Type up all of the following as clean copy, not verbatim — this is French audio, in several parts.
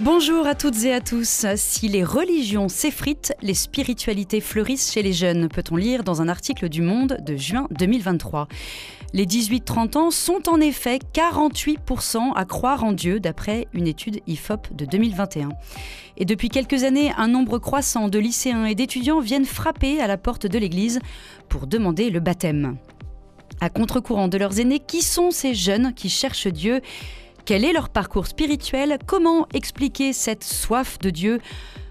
Bonjour à toutes et à tous. Si les religions s'effritent, les spiritualités fleurissent chez les jeunes, peut-on lire dans un article du Monde de juin 2023. Les 18-30 ans sont en effet 48% à croire en Dieu, d'après une étude IFOP de 2021. Et depuis quelques années, un nombre croissant de lycéens et d'étudiants viennent frapper à la porte de l'église pour demander le baptême. À contre-courant de leurs aînés, qui sont ces jeunes qui cherchent Dieu ? Quel est leur parcours spirituel ? Comment expliquer cette soif de Dieu ?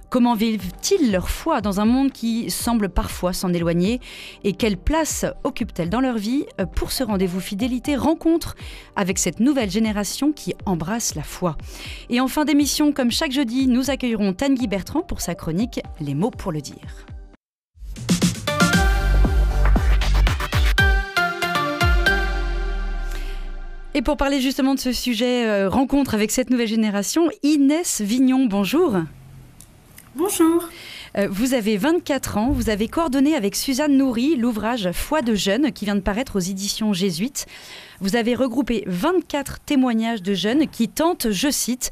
Comment vivent-ils leur foi dans un monde qui semble parfois s'en éloigner ? Et quelle place occupent-elles dans leur vie pour ce rendez-vous fidélité rencontre avec cette nouvelle génération qui embrasse la foi ? Et en fin d'émission, comme chaque jeudi, nous accueillerons Tanguy Bertrand pour sa chronique « Les mots pour le dire ». Et pour parler justement de ce sujet rencontre avec cette nouvelle génération, Inès Vignon, bonjour. Bonjour. Vous avez 24 ans, vous avez coordonné avec Suzanne Nourry l'ouvrage Foi de jeunes qui vient de paraître aux éditions Jésuites. Vous avez regroupé 24 témoignages de jeunes qui tentent, je cite,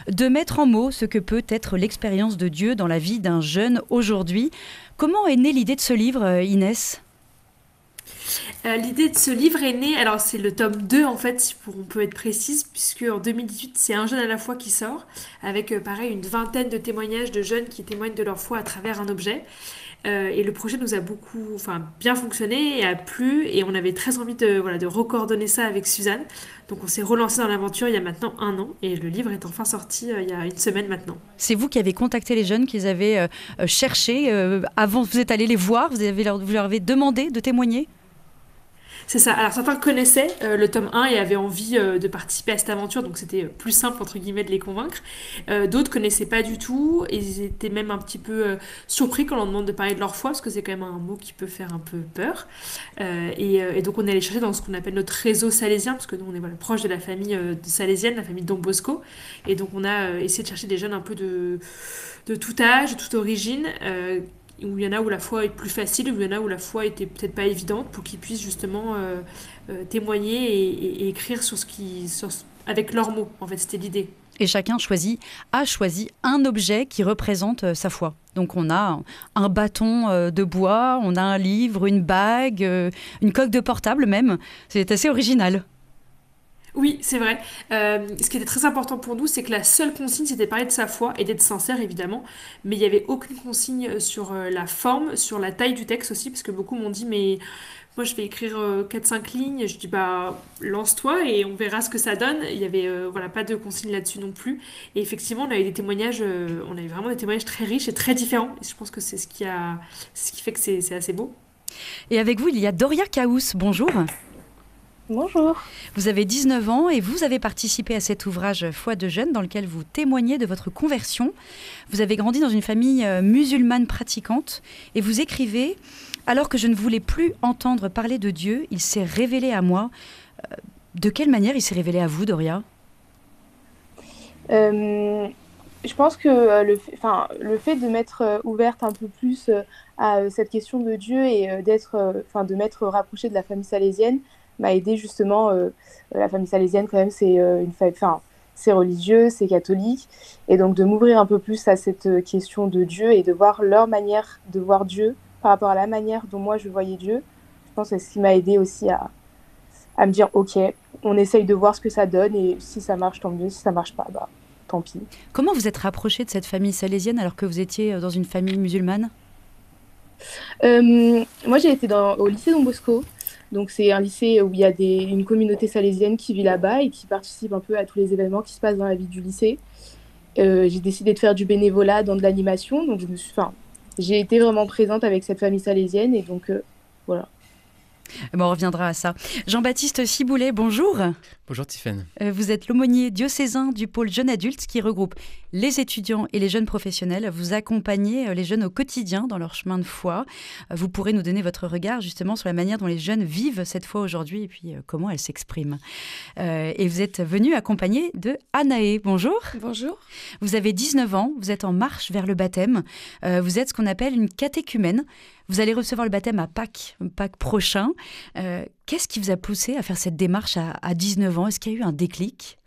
de mettre en mots ce que peut être l'expérience de Dieu dans la vie d'un jeune aujourd'hui. Comment est née l'idée de ce livre, Inès ? L'idée de ce livre est née, alors c'est le tome 2 en fait, si on peut être précise, puisque en 2018 c'est Un jeune à la foi qui sort, avec pareil une vingtaine de témoignages de jeunes qui témoignent de leur foi à travers un objet. Et le projet nous a bien fonctionné et a plu, et on avait très envie de recoordonner ça avec Suzanne. Donc on s'est relancé dans l'aventure il y a maintenant 1 an, et le livre est enfin sorti il y a une semaine maintenant. C'est vous qui avez contacté les jeunes, qu'ils avaient cherché, avant vous êtes allé les voir, vous leur avez demandé de témoigner ? C'est ça. Alors certains connaissaient le tome 1 et avaient envie de participer à cette aventure, donc c'était plus simple entre guillemets de les convaincre. D'autres connaissaient pas du tout et ils étaient même un petit peu surpris quand on leur demande de parler de leur foi, parce que c'est quand même un mot qui peut faire un peu peur. Et donc on est allé chercher dans ce qu'on appelle notre réseau salésien, parce que nous on est proche de la famille salésienne, la famille Don Bosco, et donc on a essayé de chercher des jeunes un peu de tout âge, de toute origine, où il y en a où la foi est plus facile, où il y en a où la foi était peut-être pas évidente, pour qu'ils puissent justement témoigner et écrire avec leurs mots. En fait, c'était l'idée. Et chacun a choisi un objet qui représente sa foi. Donc on a un bâton de bois, on a un livre, une bague, une coque de portable même. C'est assez original. Oui, c'est vrai. Ce qui était très important pour nous, c'est que la seule consigne, c'était de parler de sa foi et d'être sincère, évidemment. Mais il n'y avait aucune consigne sur la forme, sur la taille du texte aussi, parce que beaucoup m'ont dit, mais moi, je vais écrire 4-5 lignes. Je dis, lance-toi et on verra ce que ça donne. Il n'y avait pas de consigne là-dessus non plus. Et effectivement, on avait des témoignages, on avait vraiment des témoignages très riches et très différents. Et je pense que c'est ce qui fait que c'est assez beau. Et avec vous, il y a Doria Caous. Bonjour. Bonjour. Vous avez 19 ans et vous avez participé à cet ouvrage Foi de jeunes dans lequel vous témoignez de votre conversion. Vous avez grandi dans une famille musulmane pratiquante et vous écrivez « Alors que je ne voulais plus entendre parler de Dieu, il s'est révélé à moi. » De quelle manière il s'est révélé à vous, Doria ? Je pense que le fait de m'être ouverte un peu plus à cette question de Dieu et de m'être rapprochée de la famille salésienne m'a aidé justement. La famille salésienne, quand même, c'est religieux, c'est catholique. Et donc, de m'ouvrir un peu plus à cette question de Dieu et de voir leur manière de voir Dieu par rapport à la manière dont moi, je voyais Dieu, je pense que c'est ce qui m'a aidé aussi à me dire, OK, on essaye de voir ce que ça donne et si ça marche, tant mieux. Si ça marche pas, tant pis. Comment vous êtes rapprochée de cette famille salésienne alors que vous étiez dans une famille musulmane ? Moi, j'ai été au lycée Don Bosco. Donc, c'est un lycée où il y a une communauté salésienne qui vit là-bas et qui participe un peu à tous les événements qui se passent dans la vie du lycée. J'ai décidé de faire du bénévolat dans de l'animation. Donc, j'ai été vraiment présente avec cette famille salésienne. Et donc, voilà. Bon, on reviendra à ça. Jean-Baptiste Ciboulet, bonjour. Bonjour Tiffaine. Vous êtes l'aumônier diocésain du pôle jeune adulte qui regroupe les étudiants et les jeunes professionnels. Vous accompagnez les jeunes au quotidien dans leur chemin de foi. Vous pourrez nous donner votre regard justement sur la manière dont les jeunes vivent cette foi aujourd'hui et puis comment elle s'exprime. Et vous êtes venu accompagné de Anaé. Bonjour. Bonjour. Vous avez 19 ans, vous êtes en marche vers le baptême. Vous êtes ce qu'on appelle une catéchumène. Vous allez recevoir le baptême à Pâques prochain. Qu'est-ce qui vous a poussé à faire cette démarche à 19 ans ? Est-ce qu'il y a eu un déclic ?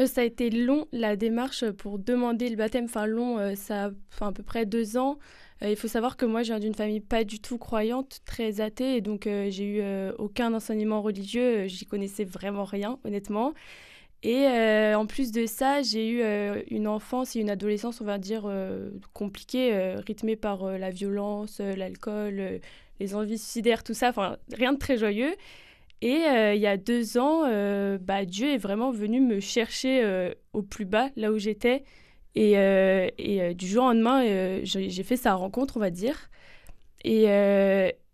Ça a été long, la démarche pour demander le baptême. Enfin, long, ça a à peu près 2 ans. Il faut savoir que moi, je viens d'une famille pas du tout croyante, très athée. Et donc, j'ai eu aucun enseignement religieux. J'y connaissais vraiment rien, honnêtement. Et en plus de ça, j'ai eu une enfance et une adolescence, on va dire, compliquée, rythmée par la violence, l'alcool, les envies suicidaires, tout ça. Enfin, rien de très joyeux. Et il y a 2 ans, Dieu est vraiment venu me chercher au plus bas, là où j'étais. Et du jour au lendemain, j'ai fait sa rencontre, on va dire. Et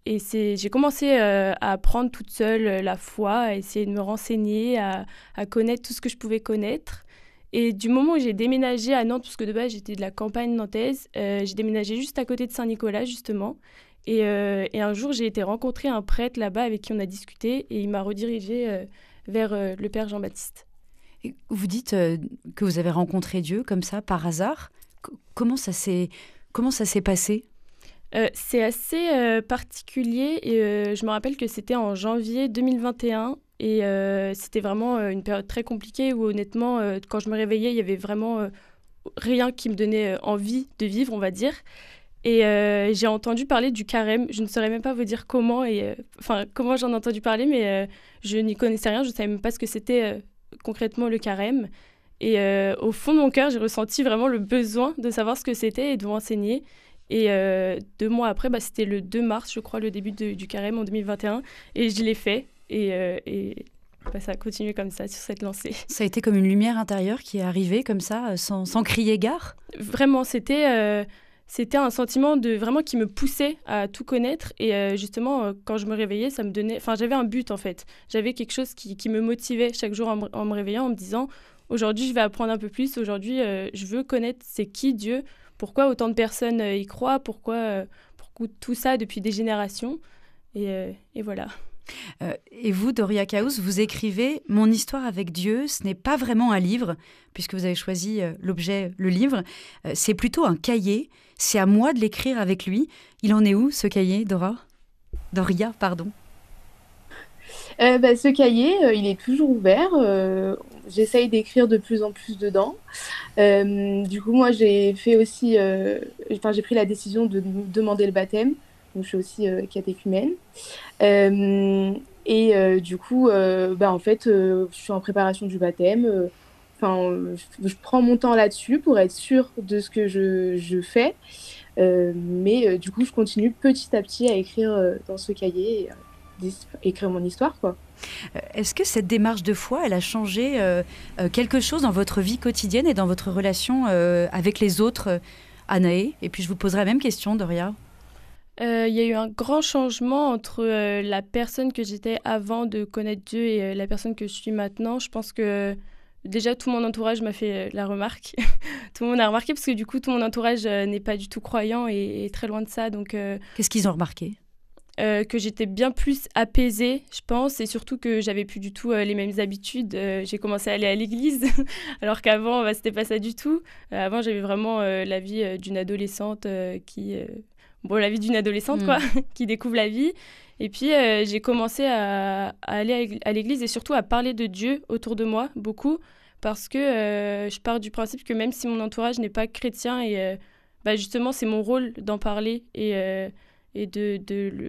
j'ai commencé à apprendre toute seule la foi, à essayer de me renseigner, à connaître tout ce que je pouvais connaître. Et du moment où j'ai déménagé à Nantes, parce que de base j'étais de la campagne nantaise, j'ai déménagé juste à côté de Saint-Nicolas, justement. Et un jour, j'ai été rencontrer un prêtre là-bas avec qui on a discuté et il m'a redirigée vers le père Jean-Baptiste. Et vous dites que vous avez rencontré Dieu comme ça, par hasard. Comment ça s'est passé ? C'est assez particulier et je me rappelle que c'était en janvier 2021 et c'était vraiment une période très compliquée où honnêtement, quand je me réveillais, il y avait vraiment rien qui me donnait envie de vivre, on va dire. Et j'ai entendu parler du carême. Je ne saurais même pas vous dire comment comment j'en ai entendu parler, mais je n'y connaissais rien. Je ne savais même pas ce que c'était concrètement le carême. Et au fond de mon cœur, j'ai ressenti vraiment le besoin de savoir ce que c'était et de m'enseigner. Et 2 mois après, c'était le 2 mars, je crois, le début du carême en 2021. Et je l'ai fait. Et ça a continué comme ça, sur cette lancée. Ça a été comme une lumière intérieure qui est arrivée comme ça, sans crier gare ? Vraiment, c'était un sentiment vraiment qui me poussait à tout connaître. Et justement, quand je me réveillais, ça me donnait... Enfin, j'avais un but, en fait. J'avais quelque chose qui me motivait chaque jour en me réveillant, en me disant, aujourd'hui, je vais apprendre un peu plus. Aujourd'hui, je veux connaître c'est qui Dieu, pourquoi autant de personnes y croient, pourquoi tout ça depuis des générations. Et voilà. Et vous, Doria Kaus, vous écrivez « Mon histoire avec Dieu, ce n'est pas vraiment un livre, puisque vous avez choisi l'objet, le livre. C'est plutôt un cahier. C'est à moi de l'écrire avec lui. » Il en est où, ce cahier, Doria, pardon. Ce cahier, il est toujours ouvert. J'essaye d'écrire de plus en plus dedans. Du coup, moi, j'ai fait aussi... j'ai pris la décision de demander le baptême. Donc, je suis aussi catéchumène. Du coup, en fait, je suis en préparation du baptême. Je prends mon temps là-dessus pour être sûre de ce que je fais. Mais du coup, je continue petit à petit à écrire dans ce cahier, écrire mon histoire, quoi. Est-ce que cette démarche de foi, elle a changé quelque chose dans votre vie quotidienne et dans votre relation avec les autres, Anaë ? Et puis, je vous poserai la même question, Doria. Il y a eu un grand changement entre la personne que j'étais avant de connaître Dieu et la personne que je suis maintenant. Je pense que déjà tout mon entourage m'a fait la remarque. Tout le monde a remarqué parce que du coup tout mon entourage n'est pas du tout croyant et très loin de ça. Donc, qu'est-ce qu'ils ont remarqué ? Que j'étais bien plus apaisée, je pense, et surtout que j'avais plus du tout les mêmes habitudes. J'ai commencé à aller à l'église, alors qu'avant, c'était pas ça du tout. Avant, j'avais vraiment la vie d'une adolescente la vie d'une adolescente, quoi, qui découvre la vie. Et puis, j'ai commencé à aller à l'église et surtout à parler de Dieu autour de moi, beaucoup, parce que je pars du principe que même si mon entourage n'est pas chrétien, justement, c'est mon rôle d'en parler et de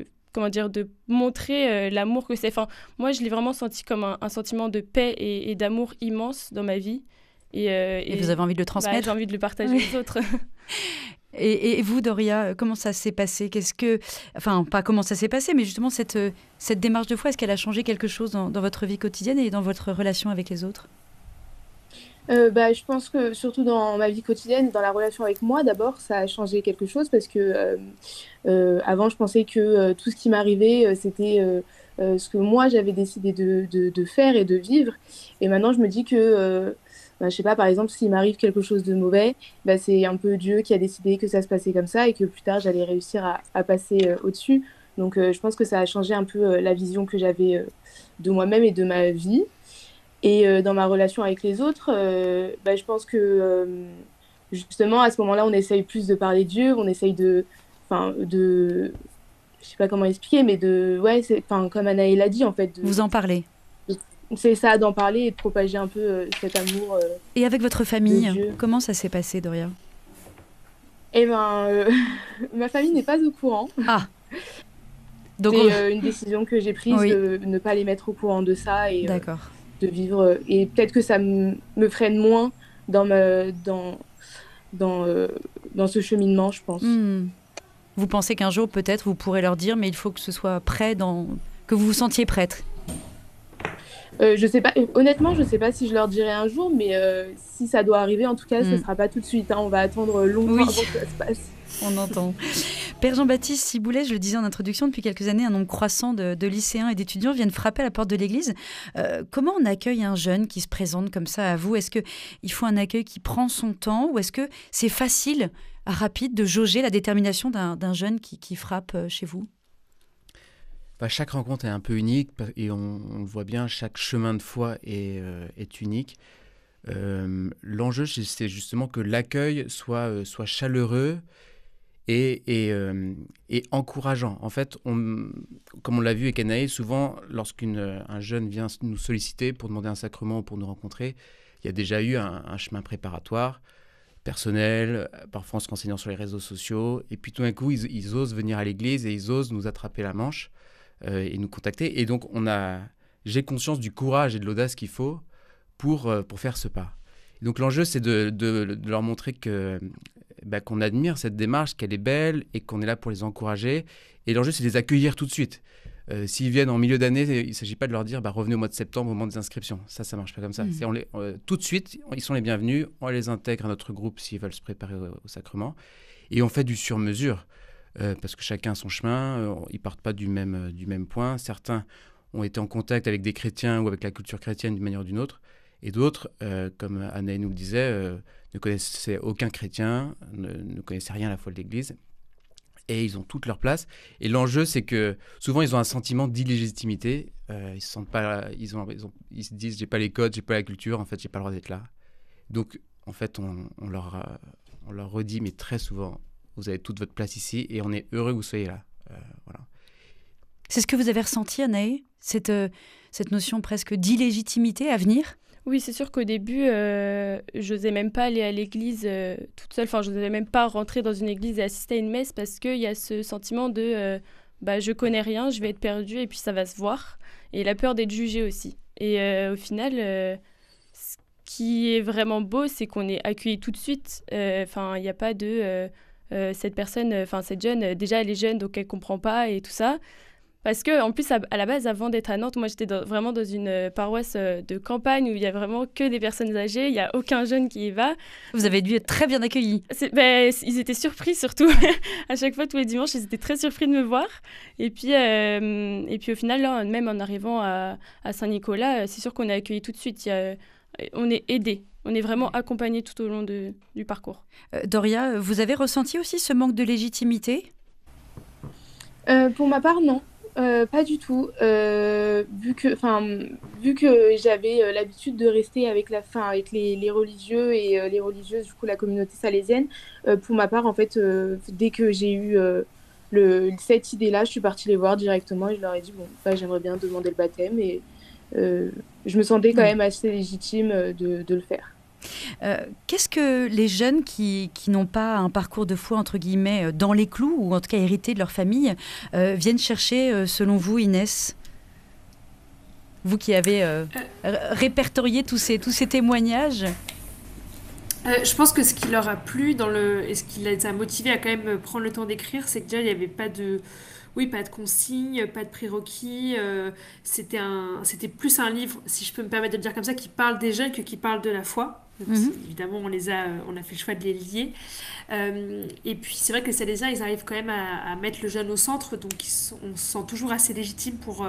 montrer l'amour que c'est. Enfin, moi, je l'ai vraiment senti comme un sentiment de paix et d'amour immense dans ma vie. Et vous avez envie de le transmettre ? J'ai envie de le partager aux autres. Et vous, Doria, comment ça s'est passé ? Pas comment ça s'est passé, mais justement, cette démarche de foi, est-ce qu'elle a changé quelque chose dans votre vie quotidienne et dans votre relation avec les autres ? Je pense que surtout dans ma vie quotidienne, dans la relation avec moi, d'abord, ça a changé quelque chose parce que avant, je pensais que tout ce qui m'arrivait, c'était ce que moi, j'avais décidé de faire et de vivre. Et maintenant, je me dis que, je sais pas, par exemple, s'il m'arrive quelque chose de mauvais, c'est un peu Dieu qui a décidé que ça se passait comme ça et que plus tard, j'allais réussir à passer au-dessus. Donc, je pense que ça a changé un peu la vision que j'avais de moi-même et de ma vie. Et dans ma relation avec les autres, je pense que justement, à ce moment-là, on essaye plus de parler de Dieu, on essaye je sais pas comment expliquer, mais comme Anaëlle l'a dit, en fait. Vous en parlez ? c'est ça, d'en parler et de propager un peu cet amour Et avec votre de famille, Dieu. comment ça s'est passé, Doria? Eh ben, ma famille n'est pas au courant. Ah, donc C'est une décision que j'ai prise oui, de ne pas les mettre au courant de ça et d'accord. de vivre. Et peut-être que ça me freine moins dans, dans, euh, dans ce cheminement, je pense. Hmm. Vous pensez qu'un jour, peut-être, vous pourrez leur dire, mais il faut que ce soit prêt, que vous vous sentiez prête. Je sais pas, honnêtement, je sais pas si je leur dirai un jour, mais si ça doit arriver, en tout cas, ce Hmm. sera pas tout de suite, hein. On va attendre longtemps Oui, avant que ça se passe. on entend. Père Jean-Baptiste Ciboulet, je le disais en introduction, depuis quelques années, un nombre croissant de lycéens et d'étudiants viennent frapper à la porte de l'église. Comment on accueille un jeune qui se présente comme ça à vous? Est-ce qu'il faut un accueil qui prend son temps ou est-ce que c'est facile, rapide, de jauger la détermination d'un jeune qui frappe chez vous? Bah, chaque rencontre est un peu unique et on le voit bien, chaque chemin de foi est unique. L'enjeu, c'est justement que l'accueil soit chaleureux et encourageant. En fait, comme on l'a vu avec Anaïs, souvent, lorsqu'un jeune vient nous solliciter pour demander un sacrement ou pour nous rencontrer, il y a déjà eu un chemin préparatoire, personnel, parfois en se renseignant sur les réseaux sociaux, et puis tout d'un coup, ils osent venir à l'église et ils osent nous attraper la manche et nous contacter. Et donc, j'ai conscience du courage et de l'audace qu'il faut pour faire ce pas. Et donc, l'enjeu, c'est de leur montrer qu'on admire cette démarche, qu'elle est belle et qu'on est là pour les encourager. Et l'enjeu, c'est de les accueillir tout de suite. S'ils viennent en milieu d'année, il ne s'agit pas de leur dire revenez au mois de septembre au moment des inscriptions. Ça ne marche pas comme ça. Tout de suite, ils sont les bienvenus. On les intègre à notre groupe s'ils veulent se préparer au sacrement. Et on fait du sur-mesure parce que chacun a son chemin. Ils ne partent pas du même point. Certains ont été en contact avec des chrétiens ou avec la culture chrétienne d'une manière ou d'une autre. Et d'autres, comme Anaïs nous le disait, ne connaissaient aucun chrétien, ne connaissaient rien à la foi de l'Église. Et ils ont toute leur place. Et l'enjeu, c'est que souvent, ils ont un sentiment d'illégitimité. Ils se sentent pas, ils se disent, j'ai pas les codes, j'ai pas la culture. En fait, j'ai pas le droit d'être là. Donc, en fait, on leur redit, mais très souvent, vous avez toute votre place ici, et on est heureux que vous soyez là. Voilà. C'est ce que vous avez ressenti, Anaïs, cette notion presque d'illégitimité à venir? Oui, c'est sûr qu'au début, je n'osais même pas aller à l'église toute seule. Enfin, je n'osais même pas rentrer dans une église et assister à une messe parce qu'il y a ce sentiment de je connais rien, je vais être perdue et puis ça va se voir. Et la peur d'être jugée aussi. Et au final, ce qui est vraiment beau, c'est qu'on est accueilli tout de suite. Enfin, il n'y a pas de cette personne, cette jeune, déjà elle est jeune donc elle ne comprend pas et tout ça. Parce qu'en plus, à la base, avant d'être à Nantes, moi, j'étais vraiment dans une paroisse de campagne où il n'y a vraiment que des personnes âgées. Il n'y a aucun jeune qui y va. Vous avez dû être très bien accueillis. Ils étaient surpris, surtout. À chaque fois, tous les dimanches, ils étaient très surpris de me voir. Et puis au final, là, même en arrivant à Saint-Nicolas, c'est sûr qu'on est accueillis tout de suite. On est aidés. On est vraiment accompagnés tout au long du parcours. Doria, vous avez ressenti aussi ce manque de légitimité? Pour ma part, non. Pas du tout. Vu que j'avais l'habitude de rester avec les religieux et les religieuses, du coup la communauté salésienne, pour ma part, en fait, dès que j'ai eu cette idée-là, je suis partie les voir directement et je leur ai dit j'aimerais bien demander le baptême et je me sentais quand même assez légitime de le faire. Qu'est-ce que les jeunes qui n'ont pas un parcours de foi, entre guillemets, dans les clous, ou en tout cas hérité de leur famille, viennent chercher, selon vous, Inès? Vous qui avez répertorié tous ces témoignages. Je pense que ce qui leur a plu et ce qui les a motivés à quand même prendre le temps d'écrire, c'est que déjà il n'y avait pas de consignes, pas de prérequis. C'était plus un livre, si je peux me permettre de le dire comme ça, qui parle des jeunes que qui parle de la foi. Donc, évidemment, on a fait le choix de les lier. Et puis, c'est vrai que les Salésiens, ils arrivent quand même à mettre le jeune au centre, donc on se sent toujours assez légitime pour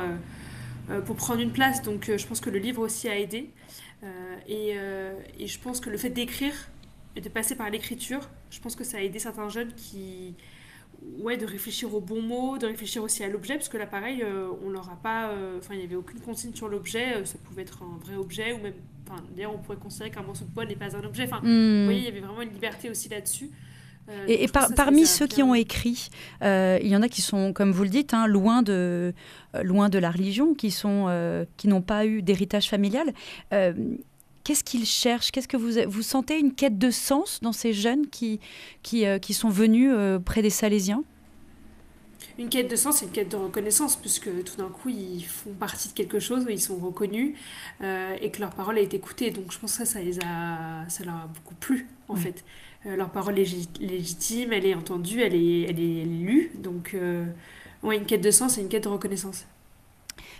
prendre une place. Donc, je pense que le livre aussi a aidé. Et je pense que le fait d'écrire et de passer par l'écriture, je pense que ça a aidé certains jeunes de réfléchir aux bons mots, de réfléchir aussi à l'objet, parce que là pareil, on leur a pas, il n'y avait aucune consigne sur l'objet, ça pouvait être un vrai objet, ou même, d'ailleurs on pourrait considérer qu'un morceau de bois n'est pas un objet, vous voyez, il y avait vraiment une liberté aussi là-dessus, Et parmi ceux qui ont écrit, il y en a qui sont, comme vous le dites, loin de la religion, qui n'ont pas eu d'héritage familial. Qu'est-ce qu'ils cherchent? Qu'est-ce que vous sentez une quête de sens dans ces jeunes qui sont venus près des Salésiens? Une quête de sens, c'est une quête de reconnaissance, puisque tout d'un coup, ils font partie de quelque chose, où ils sont reconnus, et que leur parole a été écoutée. Donc je pense que ça leur a beaucoup plu, en fait. Leur parole est légitime, elle est entendue, elle est lue. Donc, une quête de sens et une quête de reconnaissance.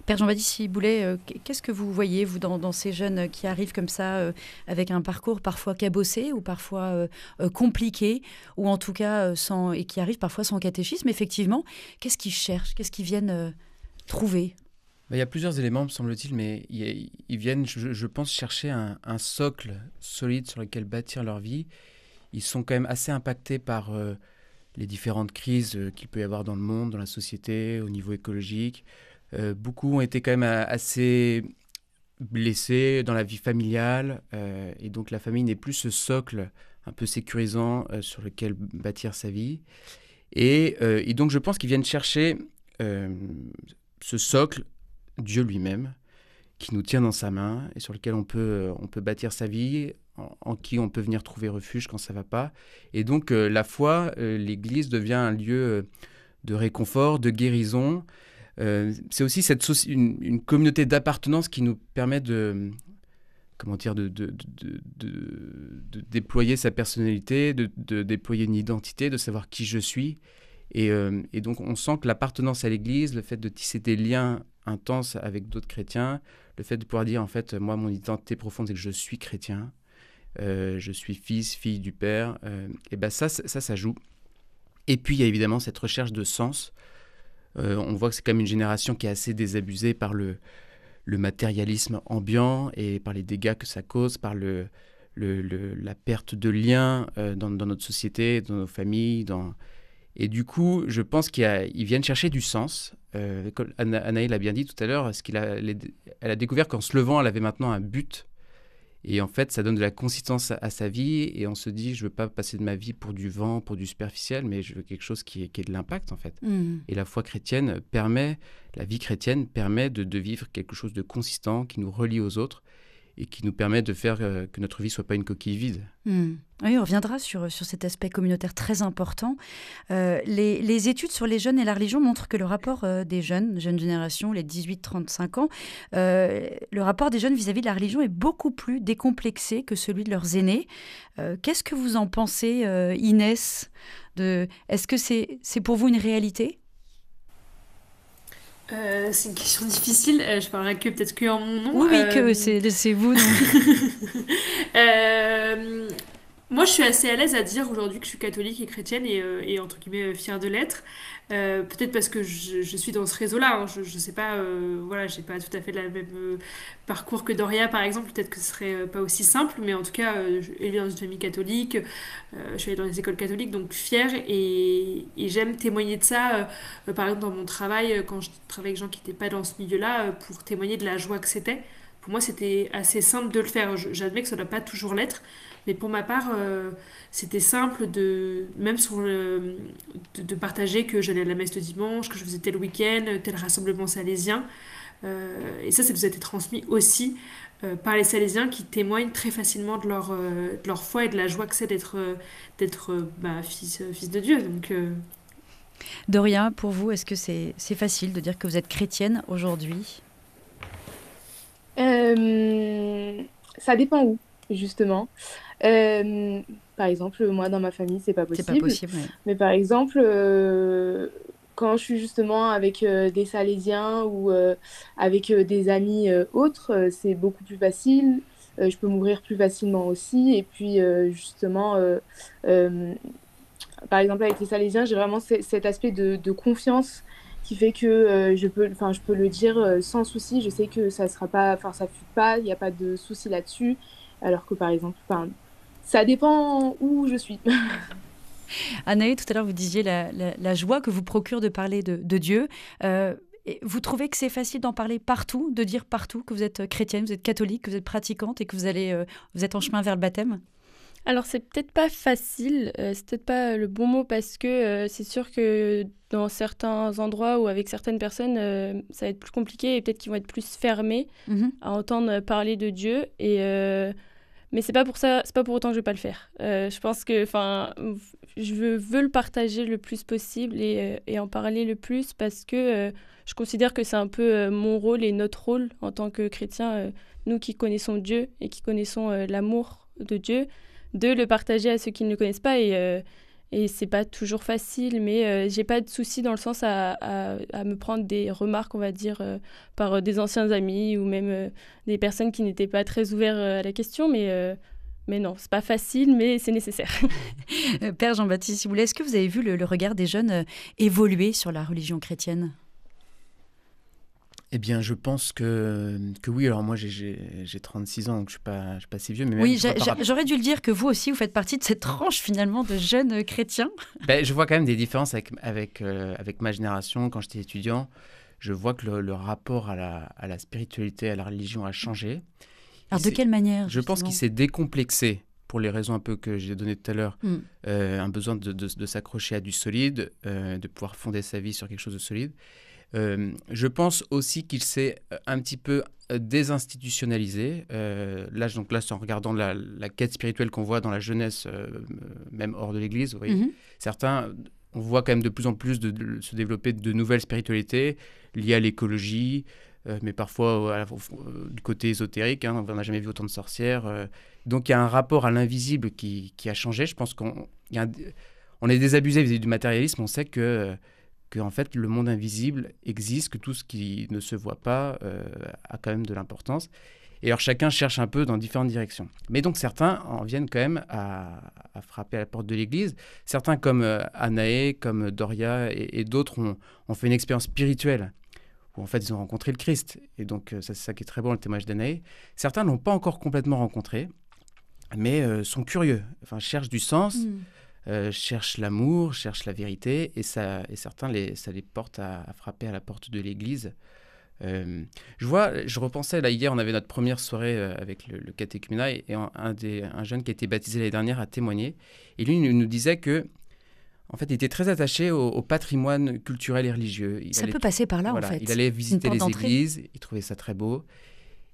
Père Jean-Baptiste Boulet, qu'est-ce que vous voyez, vous, dans ces jeunes qui arrivent comme ça, avec un parcours parfois cabossé ou parfois compliqué, ou en tout cas et qui arrivent parfois sans catéchisme, effectivement, qu'est-ce qu'ils cherchent? Qu'est-ce qu'ils viennent trouver? Il y a plusieurs éléments, me semble-t-il, mais ils viennent, je pense, chercher un socle solide sur lequel bâtir leur vie. Ils sont quand même assez impactés par les différentes crises qu'il peut y avoir dans le monde, dans la société, au niveau écologique. Beaucoup ont été quand même assez blessés dans la vie familiale, et donc la famille n'est plus ce socle un peu sécurisant sur lequel bâtir sa vie. Et donc je pense qu'ils viennent chercher ce socle, Dieu lui-même, qui nous tient dans sa main et sur lequel on peut bâtir sa vie, en qui on peut venir trouver refuge quand ça ne va pas. Et donc la foi, l'Église devient un lieu de réconfort, de guérison. C'est aussi une communauté d'appartenance qui nous permet de déployer sa personnalité, de déployer une identité, de savoir qui je suis. Et donc on sent que l'appartenance à l'Église, le fait de tisser des liens intenses avec d'autres chrétiens, le fait de pouvoir dire, en fait, moi, mon identité profonde, c'est que je suis chrétien, je suis fille du Père, et ben ça joue. Et puis il y a évidemment cette recherche de sens. On voit que c'est quand même une génération qui est assez désabusée par le matérialisme ambiant et par les dégâts que ça cause, par la perte de liens dans notre société, dans nos familles. Et du coup, je pense qu'ils viennent chercher du sens. Anaï l'a bien dit tout à l'heure, elle a découvert qu'en se levant, elle avait maintenant un but. Et en fait, ça donne de la consistance à sa vie. Et on se dit, je ne veux pas passer de ma vie pour du vent, pour du superficiel, mais je veux quelque chose qui ait de l'impact, en fait. Et la foi chrétienne la vie chrétienne permet de vivre quelque chose de consistant, qui nous relie aux autres et qui nous permet de faire que notre vie ne soit pas une coquille vide. Oui, on reviendra sur cet aspect communautaire très important. Les études sur les jeunes et la religion montrent que le rapport des jeunes générations, les 18-35 ans, le rapport des jeunes vis-à-vis de la religion est beaucoup plus décomplexé que celui de leurs aînés. Qu'est-ce que vous en pensez, Inès? Est-ce que c'est pour vous une réalité? C'est une question difficile. Je parlerai peut-être que en mon nom. Oui, que c'est vous. Moi, je suis assez à l'aise à dire aujourd'hui que je suis catholique et chrétienne et entre guillemets fière de l'être. Peut-être parce que je suis dans ce réseau-là. Je sais pas, j'ai pas tout à fait le même parcours que Doria, par exemple. Peut-être que ce serait pas aussi simple, mais en tout cas, je suis élevée dans une famille catholique. Je suis allée dans les écoles catholiques, donc fière et j'aime témoigner de ça. Par exemple, dans mon travail, quand je travaillais avec des gens qui n'étaient pas dans ce milieu-là, pour témoigner de la joie que c'était. Pour moi, c'était assez simple de le faire. J'admets que ça ne doit pas toujours l'être. Mais pour ma part, c'était simple de partager que j'allais à la messe le dimanche, que je faisais tel week-end, tel rassemblement salésien. Et ça nous a été transmis aussi par les Salésiens qui témoignent très facilement de leur foi et de la joie que c'est d'être fils de Dieu. Donc, Doria, pour vous, est-ce que c'est facile de dire que vous êtes chrétienne aujourd'hui? Ça dépend où, justement. Par exemple, moi, dans ma famille, c'est pas possible. C'est pas possible, ouais. Mais par exemple, quand je suis justement avec des Salésiens ou avec des amis autres, c'est beaucoup plus facile. Je peux m'ouvrir plus facilement aussi. Et puis, justement, par exemple, avec les Salésiens, j'ai vraiment cet aspect de confiance qui fait que je peux le dire sans souci. Je sais que ça fuite pas, il n'y a pas de souci là-dessus. Alors que par exemple, ça dépend où je suis. Anaï, tout à l'heure, vous disiez la joie que vous procure de parler de Dieu. Vous trouvez que c'est facile d'en parler partout, de dire partout que vous êtes chrétienne, vous êtes catholique, que vous êtes pratiquante et que vous êtes en chemin vers le baptême? Alors, c'est peut-être pas facile, c'est peut-être pas le bon mot parce que c'est sûr que dans certains endroits ou avec certaines personnes, ça va être plus compliqué et peut-être qu'ils vont être plus fermés à entendre parler de Dieu. Mais c'est pas pour ça, c'est pas pour autant que je vais pas le faire. Je pense que, je veux le partager le plus possible et en parler le plus parce que je considère que c'est un peu mon rôle et notre rôle en tant que chrétiens, nous qui connaissons Dieu et qui connaissons l'amour de Dieu, de le partager à ceux qui ne le connaissent pas et c'est pas toujours facile, mais j'ai pas de souci dans le sens à me prendre des remarques, on va dire, par des anciens amis ou même des personnes qui n'étaient pas très ouvertes à la question, mais non, c'est pas facile, mais c'est nécessaire. Père Jean-Baptiste Siboulet, est-ce que vous avez vu le regard des jeunes évoluer sur la religion chrétienne ? Eh bien, je pense que oui. Alors moi, j'ai 36 ans, donc je suis pas si vieux. Mais oui, j'aurais dû le dire que vous aussi, vous faites partie de cette tranche finalement de jeunes chrétiens. Je vois quand même des différences avec ma génération. Quand j'étais étudiant, je vois que le rapport à la spiritualité, à la religion a changé. Alors de quelle manière ? Je pense qu'il s'est décomplexé pour les raisons un peu que j'ai données tout à l'heure. Un besoin de s'accrocher à du solide, de pouvoir fonder sa vie sur quelque chose de solide. Je pense aussi qu'il s'est un petit peu désinstitutionnalisé. Là, en regardant la quête spirituelle qu'on voit dans la jeunesse, même hors de l'Église, vous voyez, certains, on voit quand même de plus en plus se développer de nouvelles spiritualités liées à l'écologie, mais parfois du côté ésotérique. On n'a jamais vu autant de sorcières. Donc, il y a un rapport à l'invisible qui a changé. Je pense qu'on est désabusé vis-à-vis du matérialisme. On sait que en fait, le monde invisible existe, que tout ce qui ne se voit pas a quand même de l'importance. Et alors, chacun cherche un peu dans différentes directions. Mais donc, certains en viennent quand même à frapper à la porte de l'Église. Certains, comme Anaé, comme Doria et d'autres, ont fait une expérience spirituelle où, en fait, ils ont rencontré le Christ. Et donc, ça, c'est ça qui est très bon, le témoignage d'Anaé. Certains ne l'ont pas encore complètement rencontré, mais sont curieux, cherchent du sens. Cherchent l'amour, cherchent la vérité, et certains, ça les porte à frapper à la porte de l'Église. Je repensais, là, hier, on avait notre première soirée avec le catéchuménat, et un jeune qui a été baptisé l'année dernière a témoigné, et lui il nous disait que, en fait, il était très attaché au patrimoine culturel et religieux. Ça peut passer par là, en fait. Il allait visiter les églises, il trouvait ça très beau.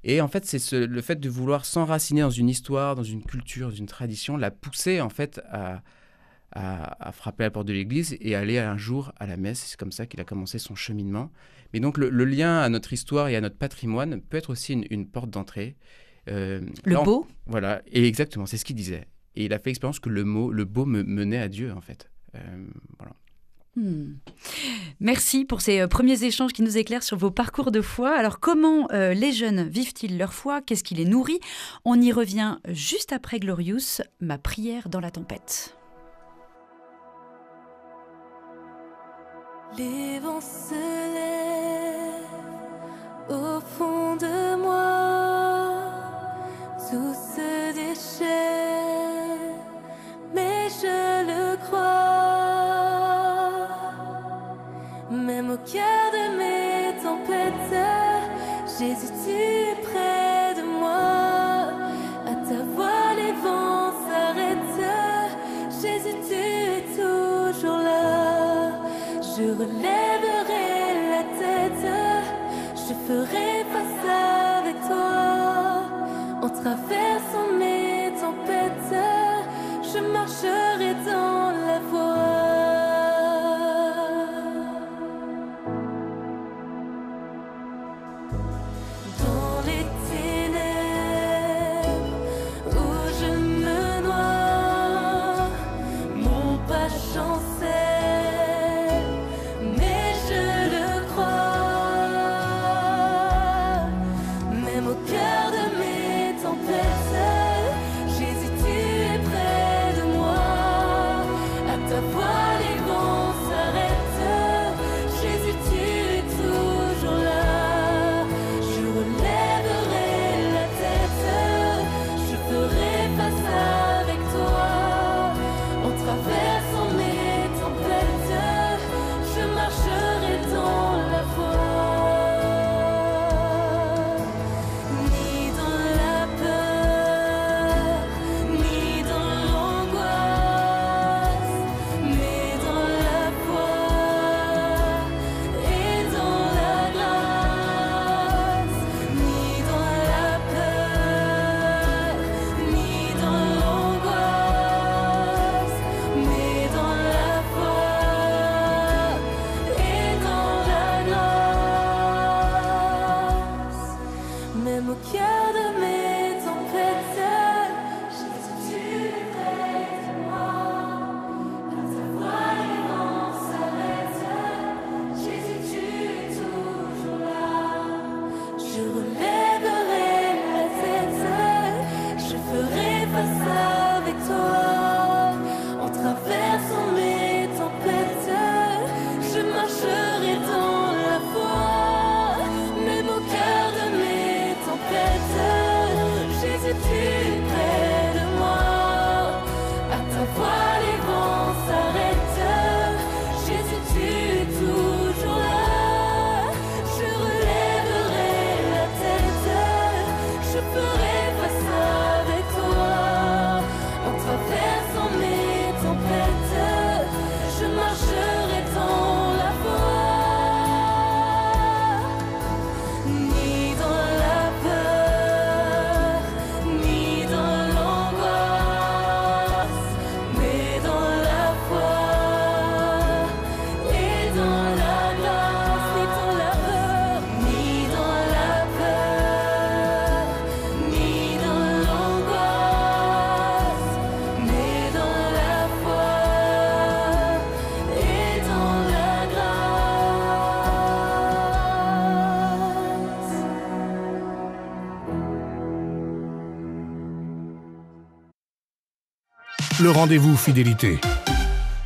Et en fait, c'est le fait de vouloir s'enraciner dans une histoire, dans une culture, dans une tradition, l'a poussé, en fait, à frapper à la porte de l'église et aller un jour à la messe. C'est comme ça qu'il a commencé son cheminement. Mais donc, le lien à notre histoire et à notre patrimoine peut être aussi une porte d'entrée. Beau ? Voilà, et exactement, c'est ce qu'il disait. Et il a fait l'expérience que le beau me menait à Dieu, en fait. Voilà. Merci pour ces premiers échanges qui nous éclairent sur vos parcours de foi. Alors, comment les jeunes vivent-ils leur foi ? Qu'est-ce qui les nourrit ? On y revient juste après Glorious, ma prière dans la tempête. Les vents se lèvent au fond de moi, tout se déchaîne, mais je le crois. Même au cœur de mes tempêtes, Jésus, tu es près de moi. À ta voix, les vents s'arrêtent. Jésus, tu es toujours là. Je relèverai la tête, je ferai face avec toi. En traversant mes tempêtes, je marcherai dans la voie. Dans les ténèbres où je me noie, mon pas chancelle. Au cœur de mes tempêtes, le rendez-vous fidélité.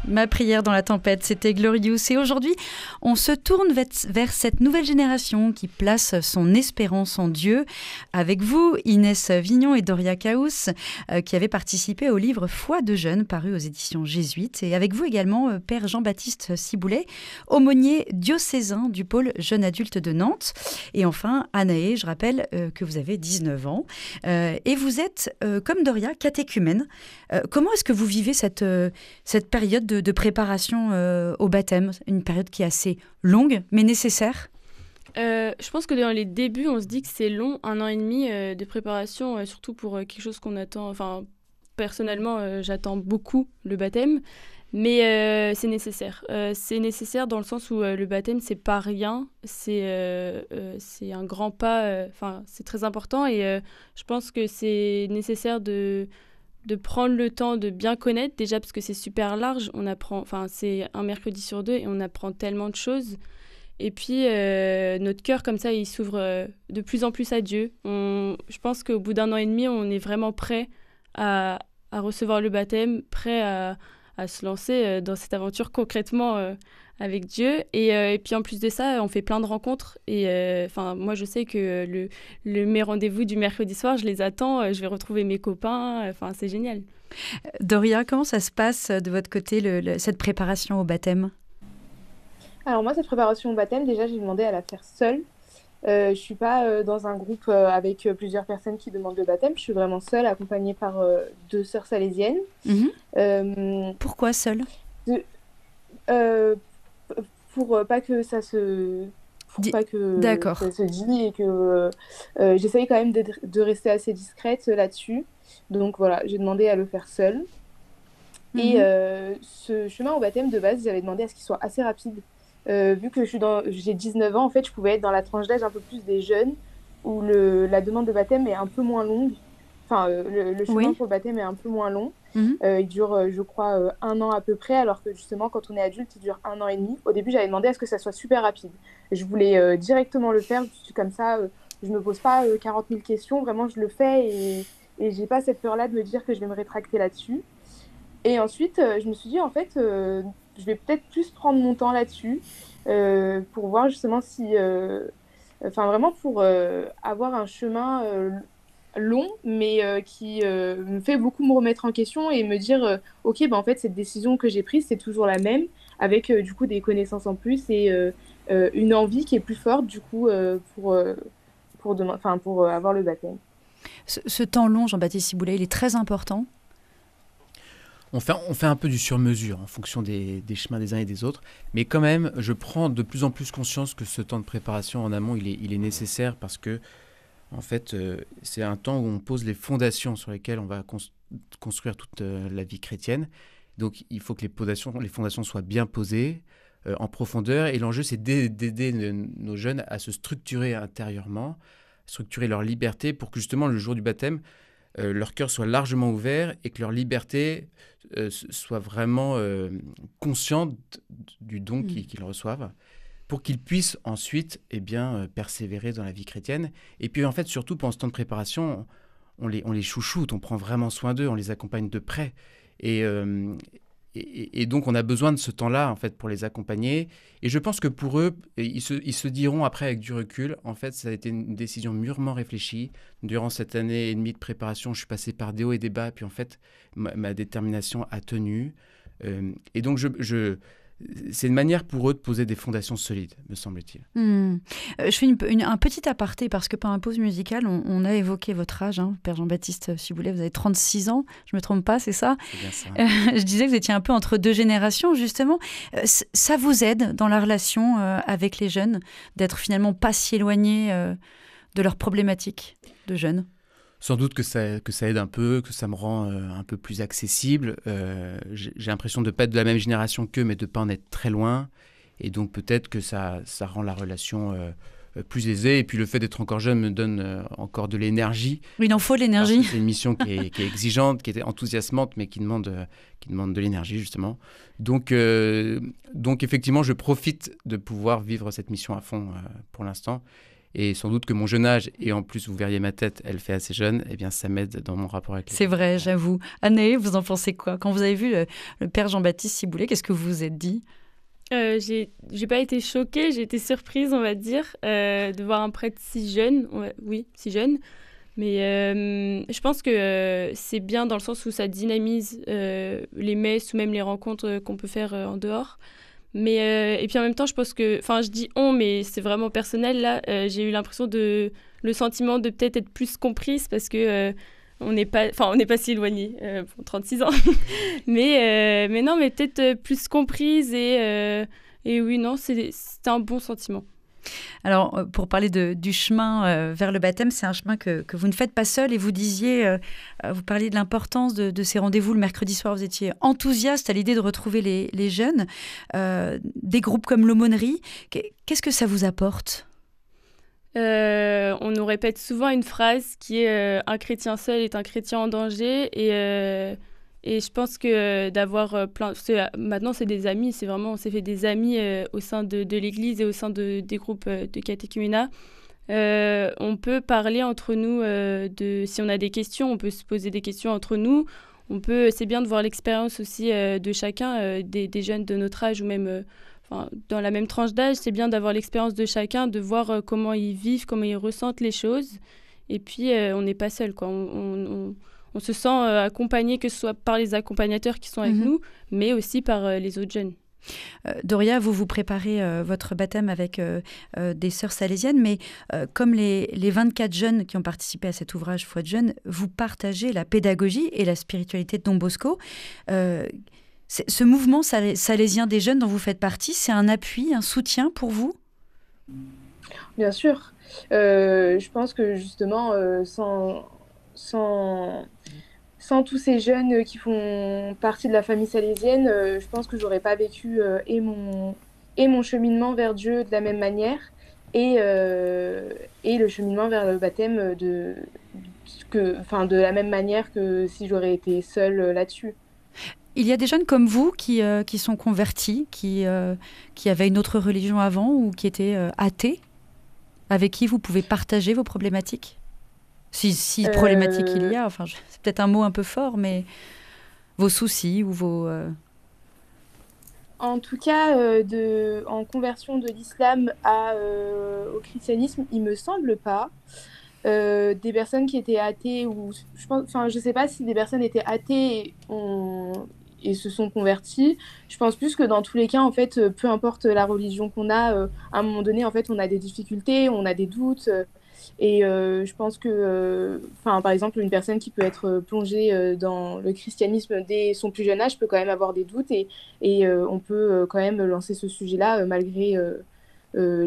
Ma prière dans la tempête, c'était Glorious. Et aujourd'hui, on se tourne vers cette nouvelle génération qui place son espérance en Dieu. Avec vous, Inès Vignon et Doria Caous, qui avaient participé au livre Foi de jeunes, paru aux éditions Jésuites. Et avec vous également, Père Jean-Baptiste Ciboulet, aumônier diocésain du pôle Jeunes Adultes de Nantes. Et enfin, Anaë, je rappelle que vous avez 19 ans. Et vous êtes, comme Doria, catéchumène. Comment est-ce que vous vivez cette période de préparation au baptême, une période qui est assez longue mais nécessaire? Je pense que dans les débuts, on se dit que c'est long, 1 an et demi de préparation, surtout pour quelque chose qu'on attend. Enfin, personnellement, j'attends beaucoup le baptême, mais c'est nécessaire. C'est nécessaire dans le sens où le baptême, c'est pas rien, c'est un grand pas. Enfin, c'est très important et je pense que c'est nécessaire de prendre le temps de bien connaître, déjà parce que c'est super large, on apprend, enfin c'est un mercredi sur 2 et on apprend tellement de choses. Et puis notre cœur comme ça, il s'ouvre de plus en plus à Dieu. Je pense qu'au bout d'1 an et demi, on est vraiment prêt à recevoir le baptême, prêt à se lancer dans cette aventure concrètement avec Dieu. Et puis en plus de ça, on fait plein de rencontres. Et moi, je sais que mes rendez-vous du mercredi soir, je les attends. Je vais retrouver mes copains. C'est génial. Doria, comment ça se passe de votre côté, cette préparation au baptême? Alors moi, cette préparation au baptême, déjà, j'ai demandé à la faire seule. Je ne suis pas dans un groupe avec plusieurs personnes qui demandent le baptême. Je suis vraiment seule, accompagnée par 2 sœurs salésiennes. Pourquoi seule? Pour pas que ça se... D'accord. Ça se dit et que j'essaye quand même de rester assez discrète là-dessus. Donc voilà, j'ai demandé à le faire seule. Et ce chemin au baptême, de base, j'avais demandé à ce qu'il soit assez rapide. Vu que j'ai 19 ans, en fait, je pouvais être dans la tranche d'âge un peu plus des jeunes, où la demande de baptême est un peu moins longue. Enfin, le chemin pour le baptême est un peu moins long. Il dure, je crois, 1 an à peu près, alors que justement, quand on est adulte, il dure 1 an et demi. Au début, j'avais demandé à ce que ça soit super rapide. Je voulais directement le faire, comme ça, je me pose pas 40 000 questions. Vraiment, je le fais et j'ai pas cette peur-là de me dire que je vais me rétracter là-dessus. Et ensuite, je me suis dit, en fait, je vais peut-être plus prendre mon temps là-dessus pour voir justement si... vraiment pour avoir un chemin long, mais qui me fait beaucoup me remettre en question et me dire, ok, en fait, cette décision que j'ai prise, c'est toujours la même, avec du coup des connaissances en plus et une envie qui est plus forte, du coup, pour avoir le baptême. Ce temps long, Jean-Baptiste Ciboulet, il est très important. On fait un peu du sur-mesure en fonction des chemins des uns et des autres. Mais quand même, je prends de plus en plus conscience que ce temps de préparation en amont, il est nécessaire parce que, en fait, c'est un temps où on pose les fondations sur lesquelles on va construire toute la vie chrétienne. Donc, il faut que les fondations soient bien posées, en profondeur. Et l'enjeu, c'est d'aider nos jeunes à se structurer intérieurement, structurer leur liberté pour que, justement, le jour du baptême, leur cœur soit largement ouvert et que leur liberté soit vraiment consciente du don qu'ils reçoivent pour qu'ils puissent ensuite persévérer dans la vie chrétienne. Et puis en fait, surtout pendant ce temps de préparation, on les chouchoute, on prend vraiment soin d'eux, on les accompagne de près. Et donc, on a besoin de ce temps-là, en fait, pour les accompagner. Et je pense que pour eux, ils se diront après, avec du recul, en fait, ça a été une décision mûrement réfléchie. Durant cette année et demie de préparation, je suis passé par des hauts et des bas. Puis, en fait, ma détermination a tenu. Et donc, c'est une manière pour eux de poser des fondations solides, me semble-t-il. Je fais un petit aparté parce que pendant la pause musicale, on a évoqué votre âge, Père Jean-Baptiste Ciboulet, vous avez 36 ans, je ne me trompe pas, c'est ça? C'est bien ça. Je disais que vous étiez un peu entre 2 générations, justement. Ça vous aide dans la relation avec les jeunes, d'être finalement pas si éloigné de leurs problématiques de jeunes? Sans doute que ça aide un peu, que ça me rend un peu plus accessible. J'ai l'impression de ne pas être de la même génération qu'eux, mais de ne pas en être très loin. Et donc peut-être que ça rend la relation plus aisée. Et puis le fait d'être encore jeune me donne encore de l'énergie. Il en faut de l'énergie. C'est une mission qui est exigeante, qui est enthousiasmante, mais qui demande de l'énergie, justement. Donc effectivement, je profite de pouvoir vivre cette mission à fond pour l'instant. Et sans doute que mon jeune âge, et en plus vous verriez ma tête, elle fait assez jeune, eh bien ça m'aide dans mon rapport avec les C'est vrai, j'avoue. Anné, vous en pensez quoi? Quand vous avez vu le père Jean-Baptiste Ciboulet, qu'est-ce que vous vous êtes dit? J'ai pas été choquée, j'ai été surprise, on va dire, de voir un prêtre si jeune. Oui, si jeune. Mais je pense que c'est bien dans le sens où ça dynamise les messes ou même les rencontres qu'on peut faire en dehors. Mais, et puis en même temps, je pense que, enfin, je dis on, mais c'est vraiment personnel. Là, j'ai eu le sentiment de peut-être être plus comprise parce que on n'est pas si éloignés, pour 36 ans. mais non, mais peut-être plus comprise et oui, non, c'était un bon sentiment. Alors, pour parler du chemin vers le baptême, c'est un chemin que vous ne faites pas seul. Et vous disiez, vous parliez de l'importance de ces rendez-vous le mercredi soir. Vous étiez enthousiaste à l'idée de retrouver les jeunes. Des groupes comme l'Aumônerie, qu'est-ce que ça vous apporte ? On nous répète souvent une phrase qui est un chrétien seul est un chrétien en danger. Et je pense que d'avoir maintenant, c'est des amis, on s'est fait des amis au sein de l'Église et au sein des groupes de catéchuménat. On peut parler entre nous, si on a des questions, on peut se poser des questions entre nous. C'est bien de voir l'expérience aussi de chacun, des jeunes de notre âge ou même dans la même tranche d'âge. C'est bien d'avoir l'expérience de chacun, de voir comment ils vivent, comment ils ressentent les choses. Et puis, on n'est pas seul, quoi. On se sent accompagné, que ce soit par les accompagnateurs qui sont avec nous, mais aussi par les autres jeunes. Doria, vous préparez votre baptême avec des sœurs salésiennes, mais comme les 24 jeunes qui ont participé à cet ouvrage Foi de jeunes, vous partagez la pédagogie et la spiritualité de Don Bosco. Ce mouvement salésien des jeunes dont vous faites partie, c'est un appui, un soutien pour vous ? Bien sûr. Je pense que justement, sans tous ces jeunes qui font partie de la famille salésienne, je pense que j'aurais pas vécu et mon cheminement vers Dieu de la même manière et le cheminement vers le baptême de la même manière que si j'aurais été seule là-dessus. Il y a des jeunes comme vous qui sont convertis, qui avaient une autre religion avant ou qui étaient athées, avec qui vous pouvez partager vos problématiques ? Si problématique il y a, c'est peut-être un mot un peu fort, mais vos soucis ou vos... En tout cas, en conversion de l'islam au christianisme, il me semble pas. Des personnes qui étaient athées, ou je sais pas si des personnes étaient athées et se sont converties. Je pense plus que dans tous les cas, en fait, peu importe la religion qu'on a, à un moment donné, en fait, on a des difficultés, on a des doutes. Et je pense que, par exemple, une personne qui peut être plongée dans le christianisme dès son plus jeune âge peut quand même avoir des doutes et on peut quand même lancer ce sujet-là malgré la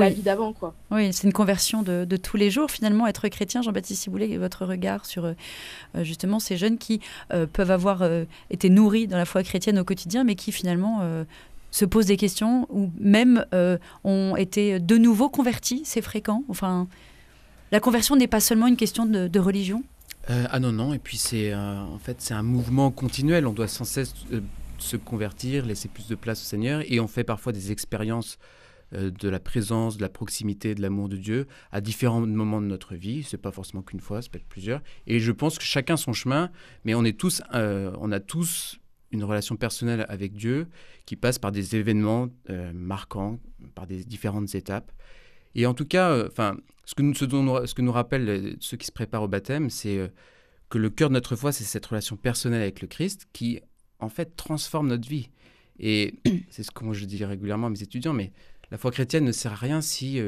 vie d'avant, quoi. Oui, c'est une conversion de tous les jours, finalement, être chrétien. Jean-Baptiste Ciboulet, et votre regard sur justement ces jeunes qui peuvent avoir été nourris dans la foi chrétienne au quotidien, mais qui finalement... se posent des questions ou même ont été de nouveau convertis, c'est fréquent. La conversion n'est pas seulement une question de religion. Non. Et puis c'est un mouvement continuel. On doit sans cesse se convertir, laisser plus de place au Seigneur. Et on fait parfois des expériences de la présence, de la proximité, de l'amour de Dieu à différents moments de notre vie. C'est pas forcément qu'une fois, ça peut être plusieurs. Et je pense que chacun son chemin, mais on a tous une relation personnelle avec Dieu qui passe par des événements marquants, par des différentes étapes. Et en tout cas, ce que nous rappellent ceux qui se préparent au baptême, c'est que le cœur de notre foi, c'est cette relation personnelle avec le Christ qui, en fait, transforme notre vie. Et c'est ce que je dis régulièrement à mes étudiants, mais la foi chrétienne ne sert à rien si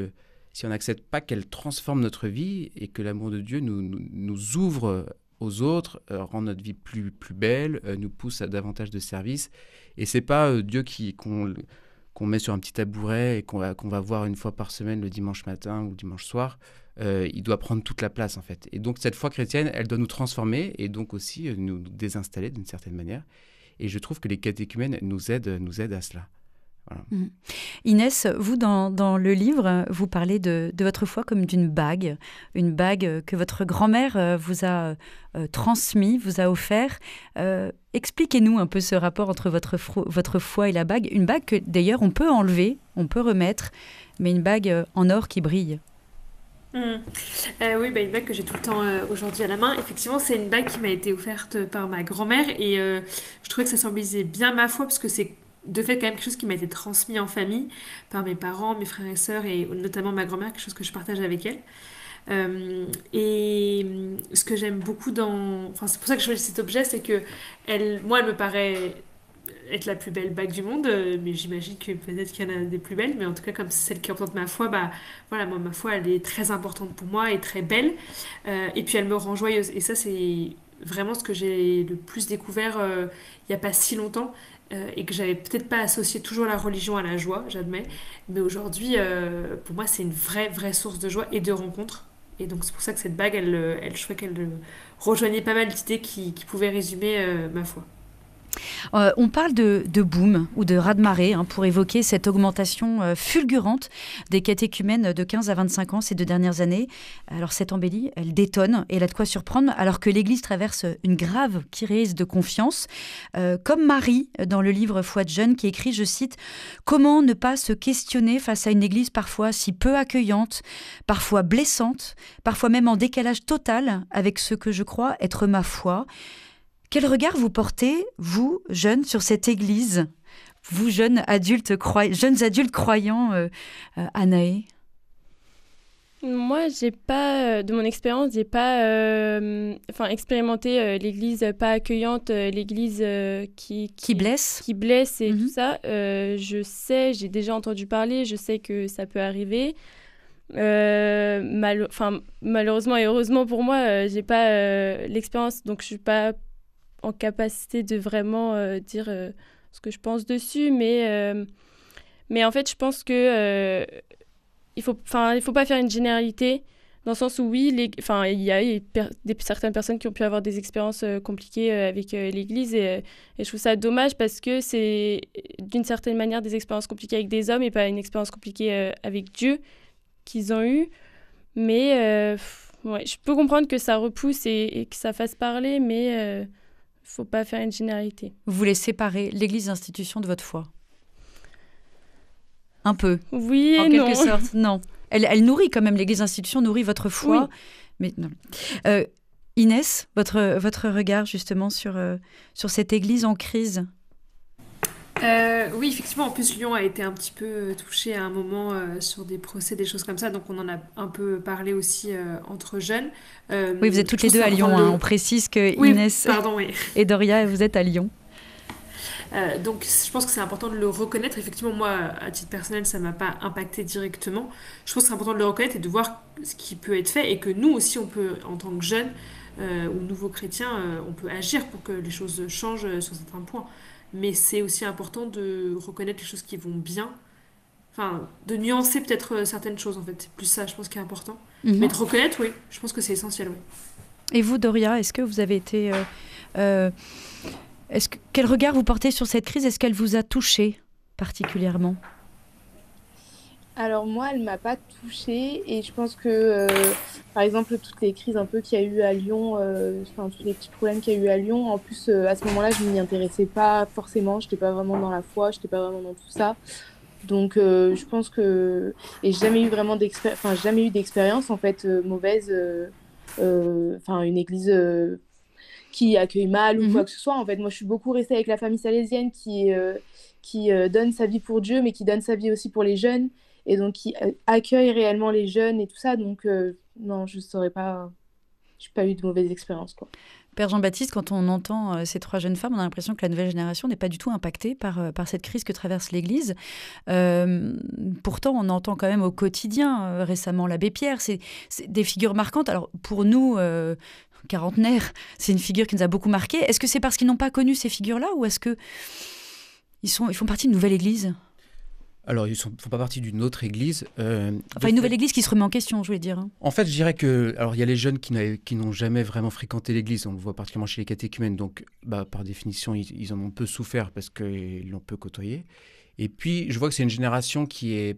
on n'accepte pas qu'elle transforme notre vie et que l'amour de Dieu nous ouvre aux autres, rend notre vie plus belle, nous pousse à davantage de services. Et c'est pas Dieu qu'on met sur un petit tabouret et qu'on va voir une fois par semaine le dimanche matin ou le dimanche soir. Il doit prendre toute la place, en fait. Et donc, cette foi chrétienne, elle doit nous transformer et donc aussi nous désinstaller d'une certaine manière. Et je trouve que les catéchumènes nous aident à cela. Voilà. Inès, vous, dans le livre, vous parlez de votre foi comme d'une bague, une bague que votre grand-mère vous a transmis, vous a offert. Expliquez-nous un peu ce rapport entre votre foi et la bague. Une bague que, d'ailleurs, on peut enlever, on peut remettre, mais une bague en or qui brille. Oui, une bague que j'ai tout le temps aujourd'hui à la main. Effectivement, c'est une bague qui m'a été offerte par ma grand-mère et je trouvais que ça symbolisait bien ma foi parce que c'est de fait quand même quelque chose qui m'a été transmis en famille par mes parents, mes frères et sœurs et notamment ma grand-mère, quelque chose que je partage avec elle. Ce que j'aime beaucoup enfin, c'est pour ça que je choisis cet objet, c'est que moi, elle me paraît être la plus belle bague du monde, mais j'imagine que peut-être qu'il y en a des plus belles, mais en tout cas, comme c'est celle qui représente ma foi, voilà, moi, ma foi, elle est très importante pour moi et très belle. Et puis, elle me rend joyeuse. Et ça, c'est vraiment ce que j'ai le plus découvert il n'y a pas si longtemps. Et que j'avais peut-être pas associé toujours la religion à la joie, j'admets. Mais aujourd'hui, pour moi, c'est une vraie source de joie et de rencontre. Et donc, c'est pour ça que cette bague, je trouvais qu'elle rejoignait pas mal d'idées qui pouvaient résumer ma foi. On parle de boom ou de raz-de-marée pour évoquer cette augmentation fulgurante des catéchumènes de 15 à 25 ans ces 2 dernières années. Alors cette embellie, elle détonne et elle a de quoi surprendre alors que l'Église traverse une grave crise de confiance. Comme Marie dans le livre Foi de jeune qui écrit, je cite, « Comment ne pas se questionner face à une Église parfois si peu accueillante, parfois blessante, parfois même en décalage total avec ce que je crois être ma foi ?» Quel regard vous portez, vous, jeunes, sur cette Église, vous, jeunes adultes croyants, Anaë? Moi, j'ai pas, de mon expérience, j'ai pas expérimenté l'Église pas accueillante, l'Église qui blesse. Qui blesse et tout ça. Je sais, j'ai déjà entendu parler, je sais que ça peut arriver. Malheureusement et heureusement pour moi, j'ai pas l'expérience, donc je suis pas en capacité de vraiment dire ce que je pense dessus, mais en fait, je pense que il faut pas faire une généralité, dans le sens où oui, il y a certaines personnes qui ont pu avoir des expériences compliquées avec l'Église, et je trouve ça dommage parce que c'est d'une certaine manière des expériences compliquées avec des hommes et pas une expérience compliquée avec Dieu qu'ils ont eue. Mais je peux comprendre que ça repousse et que ça fasse parler, mais faut pas faire une généralité. Vous voulez séparer l'Église d'institution de votre foi? Un peu. Oui et en non. quelque sorte, non. Elle nourrit quand même, l'Église d'institution nourrit votre foi. Oui. Mais non. Inès, votre regard justement sur cette Église en crise? Oui, effectivement, en plus Lyon a été un petit peu touché à un moment sur des procès, des choses comme ça, donc on en a un peu parlé aussi entre jeunes. Oui, vous êtes toutes les deux à Lyon, on précise que Inès et Doria, vous êtes à Lyon. Donc je pense que c'est important de le reconnaître. Effectivement, moi, à titre personnel, ça ne m'a pas impacté directement. Je pense que c'est important de le reconnaître et de voir ce qui peut être fait, et que nous aussi, on peut, en tant que jeunes ou nouveaux chrétiens, on peut agir pour que les choses changent sur certains points. Mais c'est aussi important de reconnaître les choses qui vont bien, enfin, de nuancer peut-être certaines choses, en fait. C'est plus ça, je pense, qui est important. Mais de reconnaître, oui, je pense que c'est essentiel, oui. Et vous, Doria, est-ce que vous avez été... quel regard vous portez sur cette crise? Est-ce qu'elle vous a touché particulièrement? Alors moi, elle m'a pas touchée, et je pense que, par exemple, toutes les crises un peu qu'il y a eu à Lyon, tous les petits problèmes qu'il y a eu à Lyon, en plus, à ce moment-là, je m'y intéressais pas forcément, j'étais pas vraiment dans la foi, j'étais pas vraiment dans tout ça. Donc, je pense que... Et j'ai jamais eu d'expérience, en fait, mauvaise, une église... qui accueille mal ou quoi que ce soit. En fait, moi, je suis beaucoup restée avec la famille salésienne qui donne sa vie pour Dieu, mais qui donne sa vie aussi pour les jeunes, et donc qui accueille réellement les jeunes et tout ça. Donc, non, je saurais pas... Je n'ai pas eu de mauvaise expérience, quoi. Père Jean-Baptiste, quand on entend ces 3 jeunes femmes, on a l'impression que la nouvelle génération n'est pas du tout impactée par cette crise que traverse l'Église. Pourtant, on entend quand même au quotidien, récemment, l'abbé Pierre. C'est des figures marquantes. Alors, pour nous... quarantenaire, c'est une figure qui nous a beaucoup marqué. Est-ce que c'est parce qu'ils n'ont pas connu ces figures-là, ou est-ce que ils font partie d'une nouvelle église? Alors, ils ne font pas partie d'une autre église. Une nouvelle église qui se remet en question, je voulais dire. En fait, je dirais que... Alors, il y a les jeunes qui n'ont jamais vraiment fréquenté l'église. On le voit particulièrement chez les catéchumènes. Donc, par définition, ils en ont peu souffert parce qu'ils l'ont peu côtoyé. Et puis, je vois que c'est une génération qui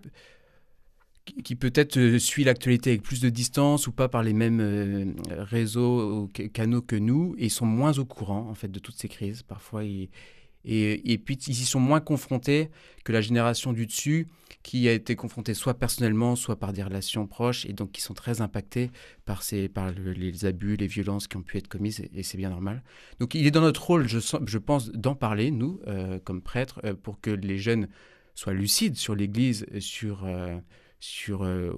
peut-être suit l'actualité avec plus de distance ou pas par les mêmes réseaux ou canaux que nous, et ils sont moins au courant en fait de toutes ces crises. Parfois, et puis ils y sont moins confrontés que la génération du dessus, qui a été confrontée soit personnellement, soit par des relations proches, et donc qui sont très impactés par les abus, les violences qui ont pu être commises, et c'est bien normal. Donc il est dans notre rôle, je pense, d'en parler, nous, comme prêtres, pour que les jeunes soient lucides sur l'Église, sur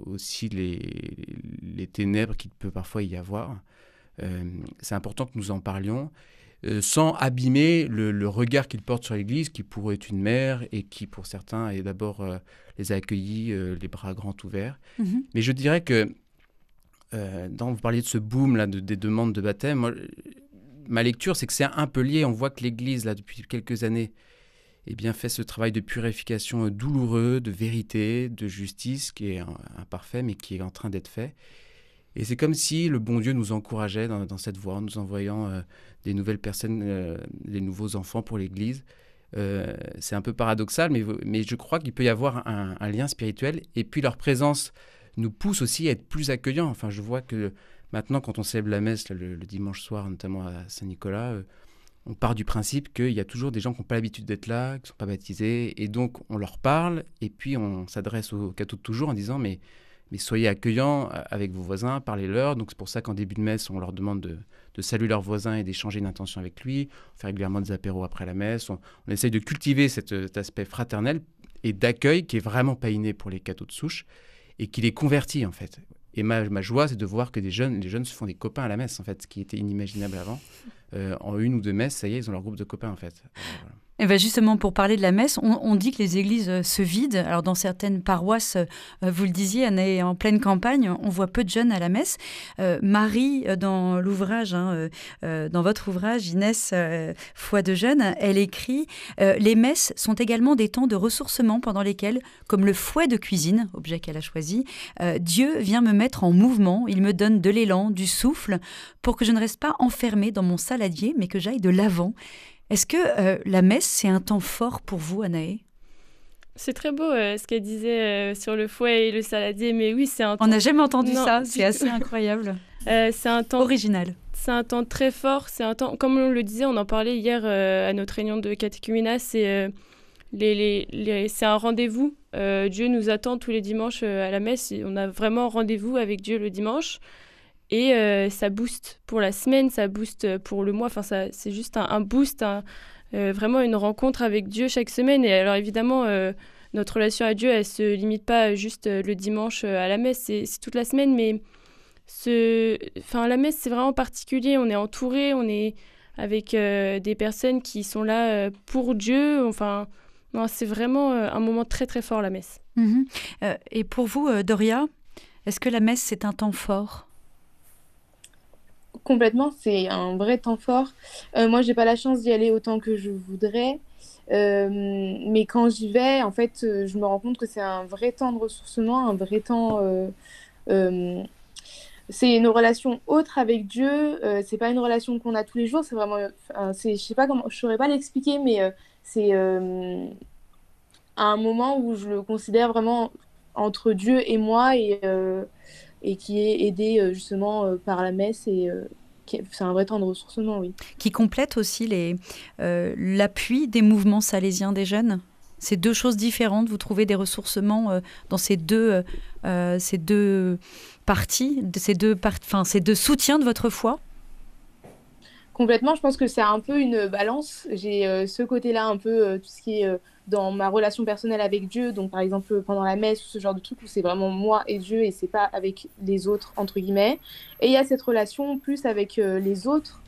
aussi les ténèbres qu'il peut parfois y avoir. C'est important que nous en parlions, sans abîmer le regard qu'ils portent sur l'Église, qui pour eux est une mère et qui pour certains est d'abord les a accueillis les bras grands ouverts. Mm-hmm. Mais je dirais que vous parliez de ce boom là, des demandes de baptême, moi, ma lecture c'est que c'est un peu lié. On voit que l'Église là, depuis quelques années fait ce travail de purification douloureux, de vérité, de justice, qui est imparfait, mais qui est en train d'être fait. Et c'est comme si le bon Dieu nous encourageait dans cette voie, en nous envoyant des nouvelles personnes, des nouveaux enfants pour l'Église. C'est un peu paradoxal, mais je crois qu'il peut y avoir un lien spirituel. Et puis leur présence nous pousse aussi à être plus accueillants. Enfin, je vois que maintenant, quand on célèbre la messe le dimanche soir, notamment à Saint-Nicolas, on part du principe qu'il y a toujours des gens qui n'ont pas l'habitude d'être là, qui ne sont pas baptisés, et donc on leur parle, et puis on s'adresse aux cathos de toujours en disant mais soyez accueillants avec vos voisins, parlez-leur. Donc c'est pour ça qu'en début de messe, on leur demande de saluer leurs voisins et d'échanger une intention avec lui. On fait régulièrement des apéros après la messe. On essaye de cultiver cet aspect fraternel et d'accueil qui est vraiment pas inné pour les cathos de souche et qui les convertit en fait. Et ma joie, c'est de voir que les jeunes se font des copains à la messe, en fait, ce qui était inimaginable avant. En une ou deux messes, ça y est, ils ont leur groupe de copains, en fait. Voilà. Et bien justement, pour parler de la messe, on dit que les églises se vident. Alors dans certaines paroisses, vous le disiez, on est en pleine campagne, on voit peu de jeunes à la messe. Marie, dans l'ouvrage, dans votre ouvrage, Inès, Foi de jeunes, elle écrit « Les messes sont également des temps de ressourcement pendant lesquels, comme le fouet de cuisine, objet qu'elle a choisi, Dieu vient me mettre en mouvement, il me donne de l'élan, du souffle, pour que je ne reste pas enfermée dans mon saladier, mais que j'aille de l'avant. » Est-ce que la messe, c'est un temps fort pour vous, Anaë ? C'est très beau ce qu'elle disait sur le fouet et le saladier, mais oui, c'est un temps... On n'a jamais entendu ça, c'est assez incroyable. C'est un temps... Original. C'est un temps très fort, c'est un temps... Comme on le disait, on en parlait hier à notre réunion de catéchuménat, c'est un rendez-vous. Dieu nous attend tous les dimanches à la messe, on a vraiment rendez-vous avec Dieu le dimanche. Et ça booste pour la semaine, ça booste pour le mois. Enfin, c'est juste un boost, vraiment une rencontre avec Dieu chaque semaine. Et alors évidemment, notre relation à Dieu, elle se limite pas juste le dimanche à la messe, c'est toute la semaine. Mais la messe, c'est vraiment particulier. On est entouré, on est avec des personnes qui sont là pour Dieu. Enfin, non, c'est vraiment un moment très très fort, la messe. Mmh. Et pour vous, Doria, est-ce que la messe, c'est un temps fort ? Complètement, c'est un vrai temps fort. Moi, j'ai pas la chance d'y aller autant que je voudrais, mais quand j'y vais, en fait, je me rends compte que c'est un vrai temps de ressourcement, un vrai temps. C'est une relation autre avec Dieu. C'est pas une relation qu'on a tous les jours. C'est vraiment, je sais pas comment, je saurais pas l'expliquer, mais c'est un moment où je le considère vraiment entre Dieu et moi et qui est aidé justement par la messe. C'est un vrai temps de ressourcement, oui. Qui complète aussi l'appui des mouvements salésiens des jeunes. C'est deux choses différentes. Vous trouvez des ressourcements dans ces deux parties, ces deux soutiens de votre foi ? Complètement, je pense que c'est un peu une balance. J'ai ce côté-là, un peu tout ce qui est dans ma relation personnelle avec Dieu, donc par exemple pendant la messe ou ce genre de truc où c'est vraiment moi et Dieu et c'est pas avec les autres, entre guillemets. Et il y a cette relation plus avec les autres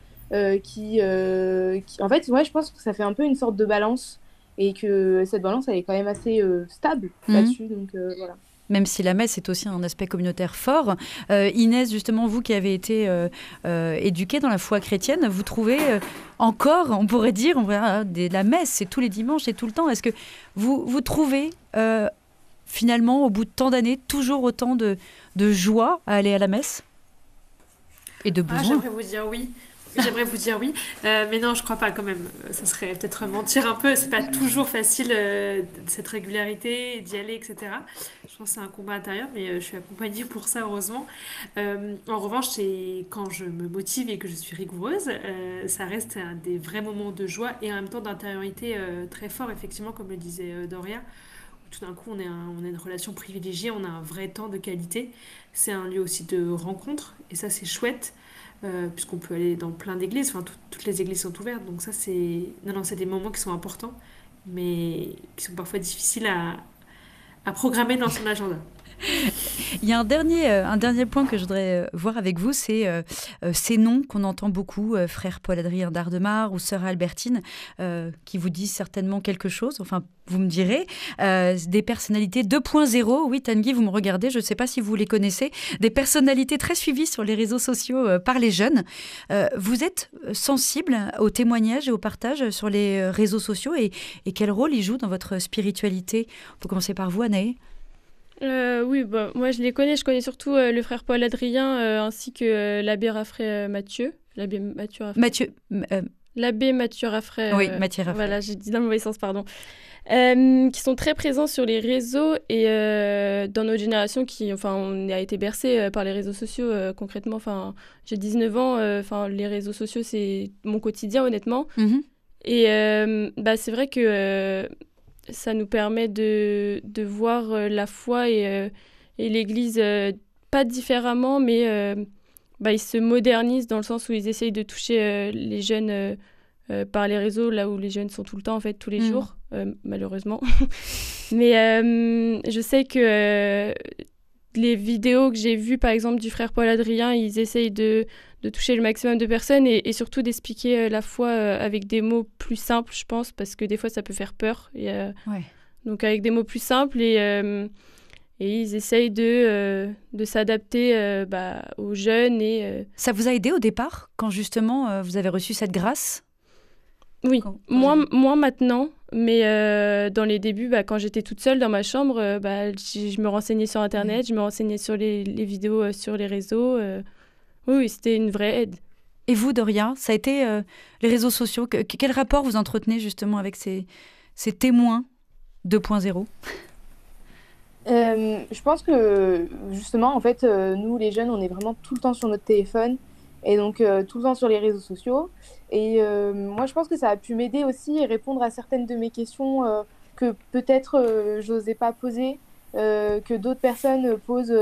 qui... En fait, ouais, je pense que ça fait un peu une sorte de balance et que cette balance, elle est quand même assez stable là-dessus, donc voilà. Même si la messe est aussi un aspect communautaire fort. Inès, justement, vous qui avez été éduquée dans la foi chrétienne, vous trouvez encore, on pourrait dire, la messe, c'est tous les dimanches, c'est tout le temps. Est-ce que vous trouvez, finalement, au bout de tant d'années, toujours autant de joie à aller à la messe et de besoin ? J'aimerais vous dire oui. J'aimerais vous dire oui, mais non, je crois pas quand même. Ça serait peut-être mentir un peu. C'est pas toujours facile cette régularité, d'y aller, etc. Je pense que c'est un combat intérieur, mais je suis accompagnée pour ça, heureusement. En revanche, c'est quand je me motive et que je suis rigoureuse, ça reste un des vrais moments de joie et en même temps d'intériorité très fort, effectivement, comme le disait Doria. Tout d'un coup, on a une relation privilégiée, on a un vrai temps de qualité. C'est un lieu aussi de rencontre, et ça, c'est chouette, puisqu'on peut aller dans plein d'églises, enfin, toutes les églises sont ouvertes, donc ça, c'est... Non, non, c'est des moments qui sont importants, mais qui sont parfois difficiles à programmer dans son agenda. Il y a un dernier point que je voudrais voir avec vous, c'est ces noms qu'on entend beaucoup, frère Paul-Adrien d'Ardemar ou sœur Albertine, qui vous disent certainement quelque chose, enfin, vous me direz, des personnalités 2.0, oui Tanguy, vous me regardez, je ne sais pas si vous les connaissez, des personnalités très suivies sur les réseaux sociaux par les jeunes. Vous êtes sensible aux témoignages et au partage sur les réseaux sociaux et quel rôle ils jouent dans votre spiritualité? On peut commencer par vous, Anaë. Oui, bah, moi je les connais. Je connais surtout le frère Paul Adrien ainsi que l'abbé Raffray Mathieu. L'abbé Mathieu Raffray. L'abbé Mathieu Raffray. Oui, Mathieu Raffray. Voilà, j'ai dit dans le mauvais sens, pardon. Qui sont très présents sur les réseaux et dans notre génération, on a été bercé par les réseaux sociaux concrètement. Enfin, j'ai 19 ans. Les réseaux sociaux, c'est mon quotidien, honnêtement. Mm-hmm. Et c'est vrai que ça nous permet de voir la foi et l'Église pas différemment, mais ils se modernisent dans le sens où ils essayent de toucher les jeunes par les réseaux, là où les jeunes sont tout le temps, en fait, tous les jours, malheureusement. Mais je sais que les vidéos que j'ai vues, par exemple, du frère Paul Adrien, ils essayent de toucher le maximum de personnes et surtout d'expliquer la foi avec des mots plus simples, je pense, parce que des fois, ça peut faire peur. Donc, avec des mots plus simples et ils essayent de s'adapter aux jeunes. Ça vous a aidé au départ, quand justement vous avez reçu cette grâce? Oui, moi maintenant, mais dans les débuts, quand j'étais toute seule dans ma chambre, je me renseignais sur Internet, je me renseignais sur les vidéos sur les réseaux. Oui, c'était une vraie aide. Et vous, Doria, ça a été les réseaux sociaux. Quel rapport vous entretenez justement avec ces témoins 2.0? Je pense que justement, en fait, nous les jeunes, on est vraiment tout le temps sur notre téléphone et donc tout le temps sur les réseaux sociaux. Et moi, je pense que ça a pu m'aider aussi et répondre à certaines de mes questions que peut-être j'osais pas poser, que d'autres personnes posent,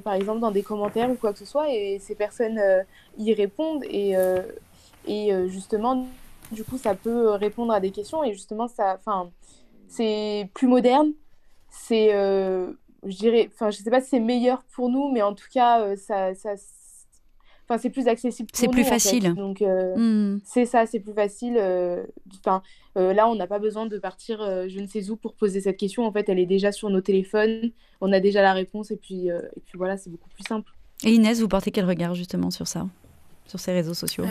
par exemple, dans des commentaires ou quoi que ce soit. Et ces personnes y répondent. Et justement, du coup, ça peut répondre à des questions. Et justement, c'est plus moderne. C'est, je dirais, je sais pas si c'est meilleur pour nous, mais en tout cas, c'est plus accessible pour nous. C'est plus facile. En fait. Donc, c'est ça, c'est plus facile. Là, on n'a pas besoin de partir je ne sais où pour poser cette question. En fait, elle est déjà sur nos téléphones. On a déjà la réponse et puis voilà, c'est beaucoup plus simple. Et Inès, vous portez quel regard justement sur ça, sur ces réseaux sociaux?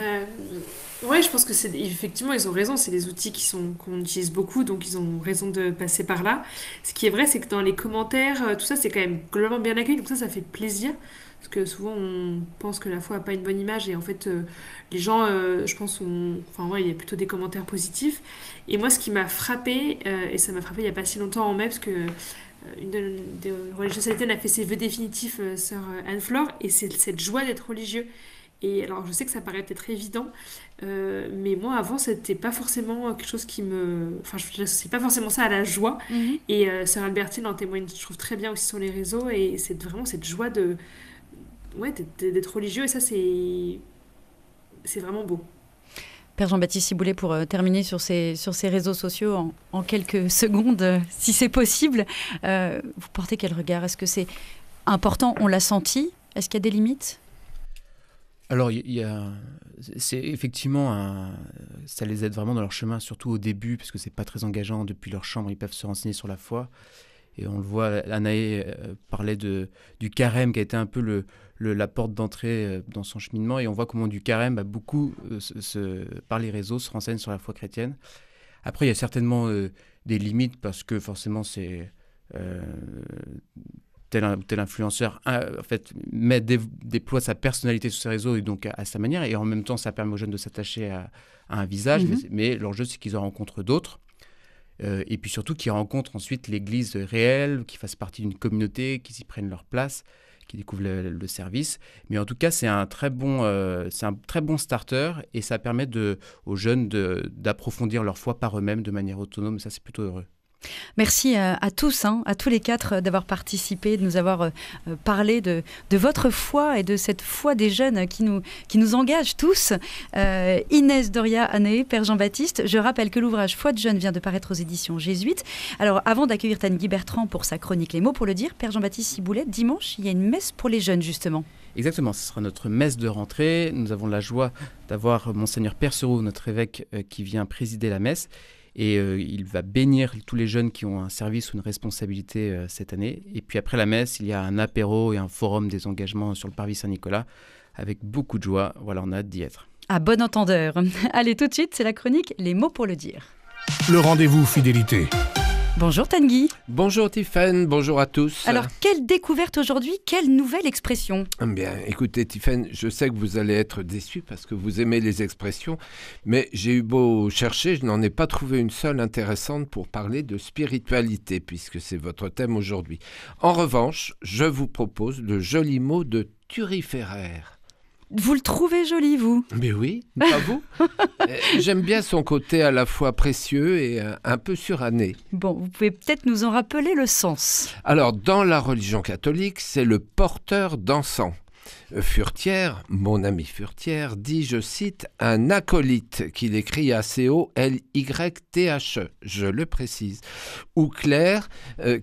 Oui, je pense que effectivement, ils ont raison. C'est des outils qu'on utilise beaucoup, donc ils ont raison de passer par là. Ce qui est vrai, c'est que dans les commentaires, tout ça, c'est quand même globalement bien accueilli. Donc ça fait plaisir. Parce que souvent, on pense que la foi n'a pas une bonne image. Et en fait, les gens, je pense, il y a plutôt des commentaires positifs. Et moi, ce qui m'a frappée, et ça m'a frappée il n'y a pas si longtemps en mai, parce que une des religieuses salésiennes a fait ses vœux définitifs, sœur Anne-Flore, et c'est cette joie d'être religieux. Et alors, je sais que ça paraît peut-être évident, mais moi, avant, c'était pas forcément quelque chose qui me... Enfin, je n'associe pas forcément ça à la joie. Mm-hmm. Et sœur Albertine en témoigne, je trouve, très bien aussi sur les réseaux. Et c'est vraiment cette joie d'être religieux. Et ça, c'est vraiment beau. Père Jean-Baptiste Ciboulet, pour terminer sur ces réseaux sociaux en quelques secondes, si c'est possible, vous portez quel regard? Est-ce que c'est important? On l'a senti? Est-ce qu'il y a des limites? Alors, c'est effectivement, ça les aide vraiment dans leur chemin, surtout au début, parce que c'est pas très engageant. Depuis leur chambre, ils peuvent se renseigner sur la foi. Et on le voit, Anaë parlait du carême, qui a été un peu la porte d'entrée dans son cheminement. Et on voit comment du carême, beaucoup, par les réseaux, se renseignent sur la foi chrétienne. Après, il y a certainement des limites, parce que forcément, c'est... tel ou tel influenceur en fait, déploie sa personnalité sur ses réseaux et donc à sa manière. Et en même temps, ça permet aux jeunes de s'attacher à un visage. Mais l'enjeu, c'est qu'ils en rencontrent d'autres. Et puis surtout qu'ils rencontrent ensuite l'Église réelle, qu'ils fassent partie d'une communauté, qu'ils y prennent leur place, qu'ils découvrent le service. Mais en tout cas, c'est un très bon starter et ça permet aux jeunes d'approfondir leur foi par eux-mêmes de manière autonome. Ça, c'est plutôt heureux. Merci à tous, à tous les quatre d'avoir participé, de nous avoir parlé de votre foi et de cette foi des jeunes qui nous engage tous. Inès, Doria, Anaé, Père Jean-Baptiste, je rappelle que l'ouvrage Foi de jeunes vient de paraître aux éditions Jésuites. Alors avant d'accueillir Tanguy Bertrand pour sa chronique Les mots pour le dire, Père Jean-Baptiste Ciboulet, dimanche, il y a une messe pour les jeunes justement. Exactement, ce sera notre messe de rentrée. Nous avons la joie d'avoir Monseigneur Percereau, notre évêque, qui vient présider la messe. Et il va bénir tous les jeunes qui ont un service ou une responsabilité cette année. Et puis après la messe, il y a un apéro et un forum des engagements sur le parvis Saint-Nicolas avec beaucoup de joie. Voilà, on a hâte d'y être. À bon entendeur. Allez, tout de suite, c'est la chronique Les mots pour le dire. Le rendez-vous fidélité. Bonjour Tanguy. Bonjour Tiffaine, bonjour à tous. Alors, quelle découverte aujourd'hui, quelle nouvelle expression ? Bien, écoutez Tiffaine, je sais que vous allez être déçus parce que vous aimez les expressions, mais j'ai eu beau chercher, je n'en ai pas trouvé une seule intéressante pour parler de spiritualité, puisque c'est votre thème aujourd'hui. En revanche, je vous propose le joli mot de turiféraire. Vous le trouvez joli, vous ? Mais oui, pas vous. J'aime bien son côté à la fois précieux et un peu suranné. Bon, vous pouvez peut-être nous en rappeler le sens. Alors, dans la religion catholique, c'est le porteur d'encens. Furetière, mon ami Furetière, dit, je cite, un acolyte qu'il écrit A-C-O-L-Y-T-H-E, je le précise, ou clerc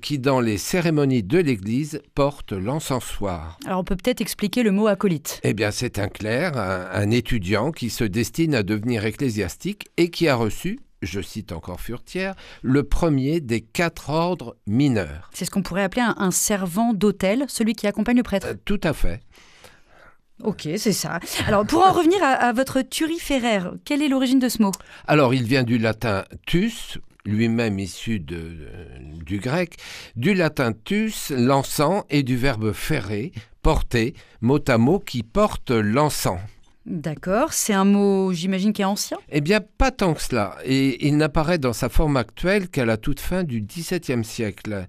qui dans les cérémonies de l'Église porte l'encensoir. Alors on peut peut-être expliquer le mot acolyte. Eh bien c'est un clerc, un étudiant qui se destine à devenir ecclésiastique et qui a reçu, je cite encore Furetière, le premier des 4 ordres mineurs. C'est ce qu'on pourrait appeler un servant d'autel, celui qui accompagne le prêtre. Tout à fait. Ok, c'est ça. Alors, pour en revenir à votre turiféraire, quelle est l'origine de ce mot ? Alors, il vient du latin tus, lui-même issu du grec, du latin tus, l'encens, et du verbe ferrer, porter, mot à mot, qui porte l'encens. D'accord, c'est un mot, j'imagine, qui est ancien ? Eh bien, pas tant que cela. Et il n'apparaît dans sa forme actuelle qu'à la toute fin du XVIIe siècle.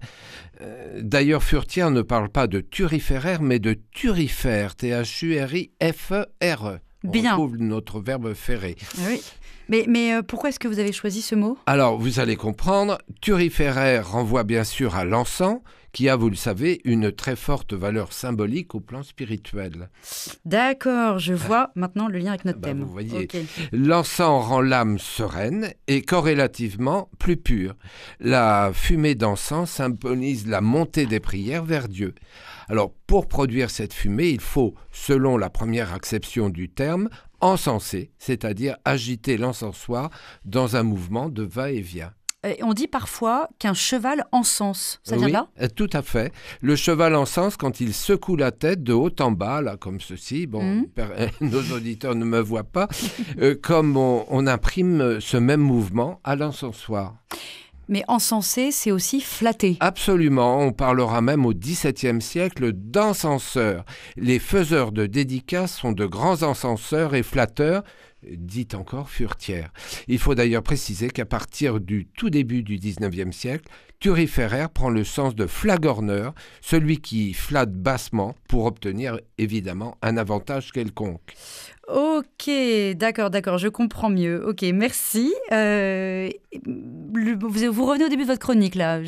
D'ailleurs, Furetière ne parle pas de turiféraire, mais de turifère, T-H-U-R-I-F-E-R-E. On Bien. retrouve notre verbe ferrer. Oui. Mais pourquoi est-ce que vous avez choisi ce mot ? Alors, vous allez comprendre, turiféraire renvoie bien sûr à l'encens, qui a, vous le savez, une très forte valeur symbolique au plan spirituel. D'accord, je vois maintenant le lien avec notre thème. Vous voyez, Ok. l'encens rend l'âme sereine et corrélativement plus pure. La fumée d'encens symbolise la montée des prières vers Dieu. Alors, pour produire cette fumée, il faut, selon la première acception du terme, encenser, c'est-à-dire agiter l'encensoir dans un mouvement de va-et-vient. On dit parfois qu'un cheval encense. Ça vient de là ? Tout à fait. Le cheval encense quand il secoue la tête de haut en bas, là, comme ceci. Bon, nos auditeurs ne me voient pas. Comme on imprime ce même mouvement à l'encensoir. Mais encenser, c'est aussi flatter. Absolument, on parlera même au XVIIe siècle d'encenseurs. Les faiseurs de dédicaces sont de grands encenseurs et flatteurs, dit encore Furetière. Il faut d'ailleurs préciser qu'à partir du tout début du XIXe siècle, turiféraire prend le sens de flagorneur, celui qui flatte bassement pour obtenir évidemment un avantage quelconque. Ok, d'accord, je comprends mieux. Ok, merci. Vous revenez au début de votre chronique, là.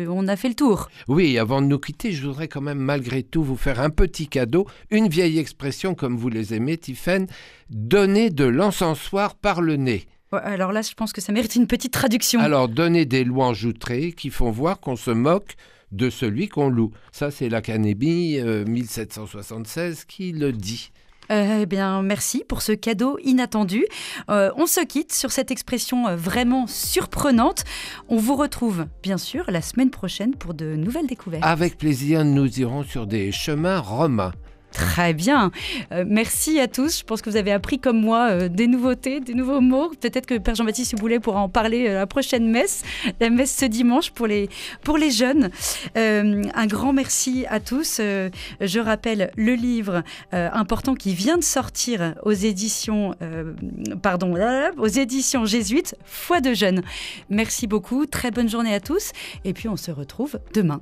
On a fait le tour. Oui, avant de nous quitter, je voudrais quand même malgré tout vous faire un petit cadeau, une vieille expression comme vous les aimez, Tiffaine, donner de l'encensoir par le nez. Ouais, alors là, je pense que ça mérite une petite traduction. Alors, donner des louanges outrées qui font voir qu'on se moque de celui qu'on loue. Ça, c'est l'Académie 1776 qui le dit. Eh bien, merci pour ce cadeau inattendu. On se quitte sur cette expression vraiment surprenante. On vous retrouve, bien sûr, la semaine prochaine pour de nouvelles découvertes. Avec plaisir, nous irons sur des chemins romains. Très bien. Merci à tous. Je pense que vous avez appris comme moi des nouveautés, des nouveaux mots. Peut-être que Père Jean-Baptiste Boulet pourra en parler à la prochaine messe, la messe ce dimanche pour les jeunes. Un grand merci à tous. Je rappelle le livre important qui vient de sortir aux éditions jésuites, Foi de jeunes. Merci beaucoup. Très bonne journée à tous. Et puis on se retrouve demain.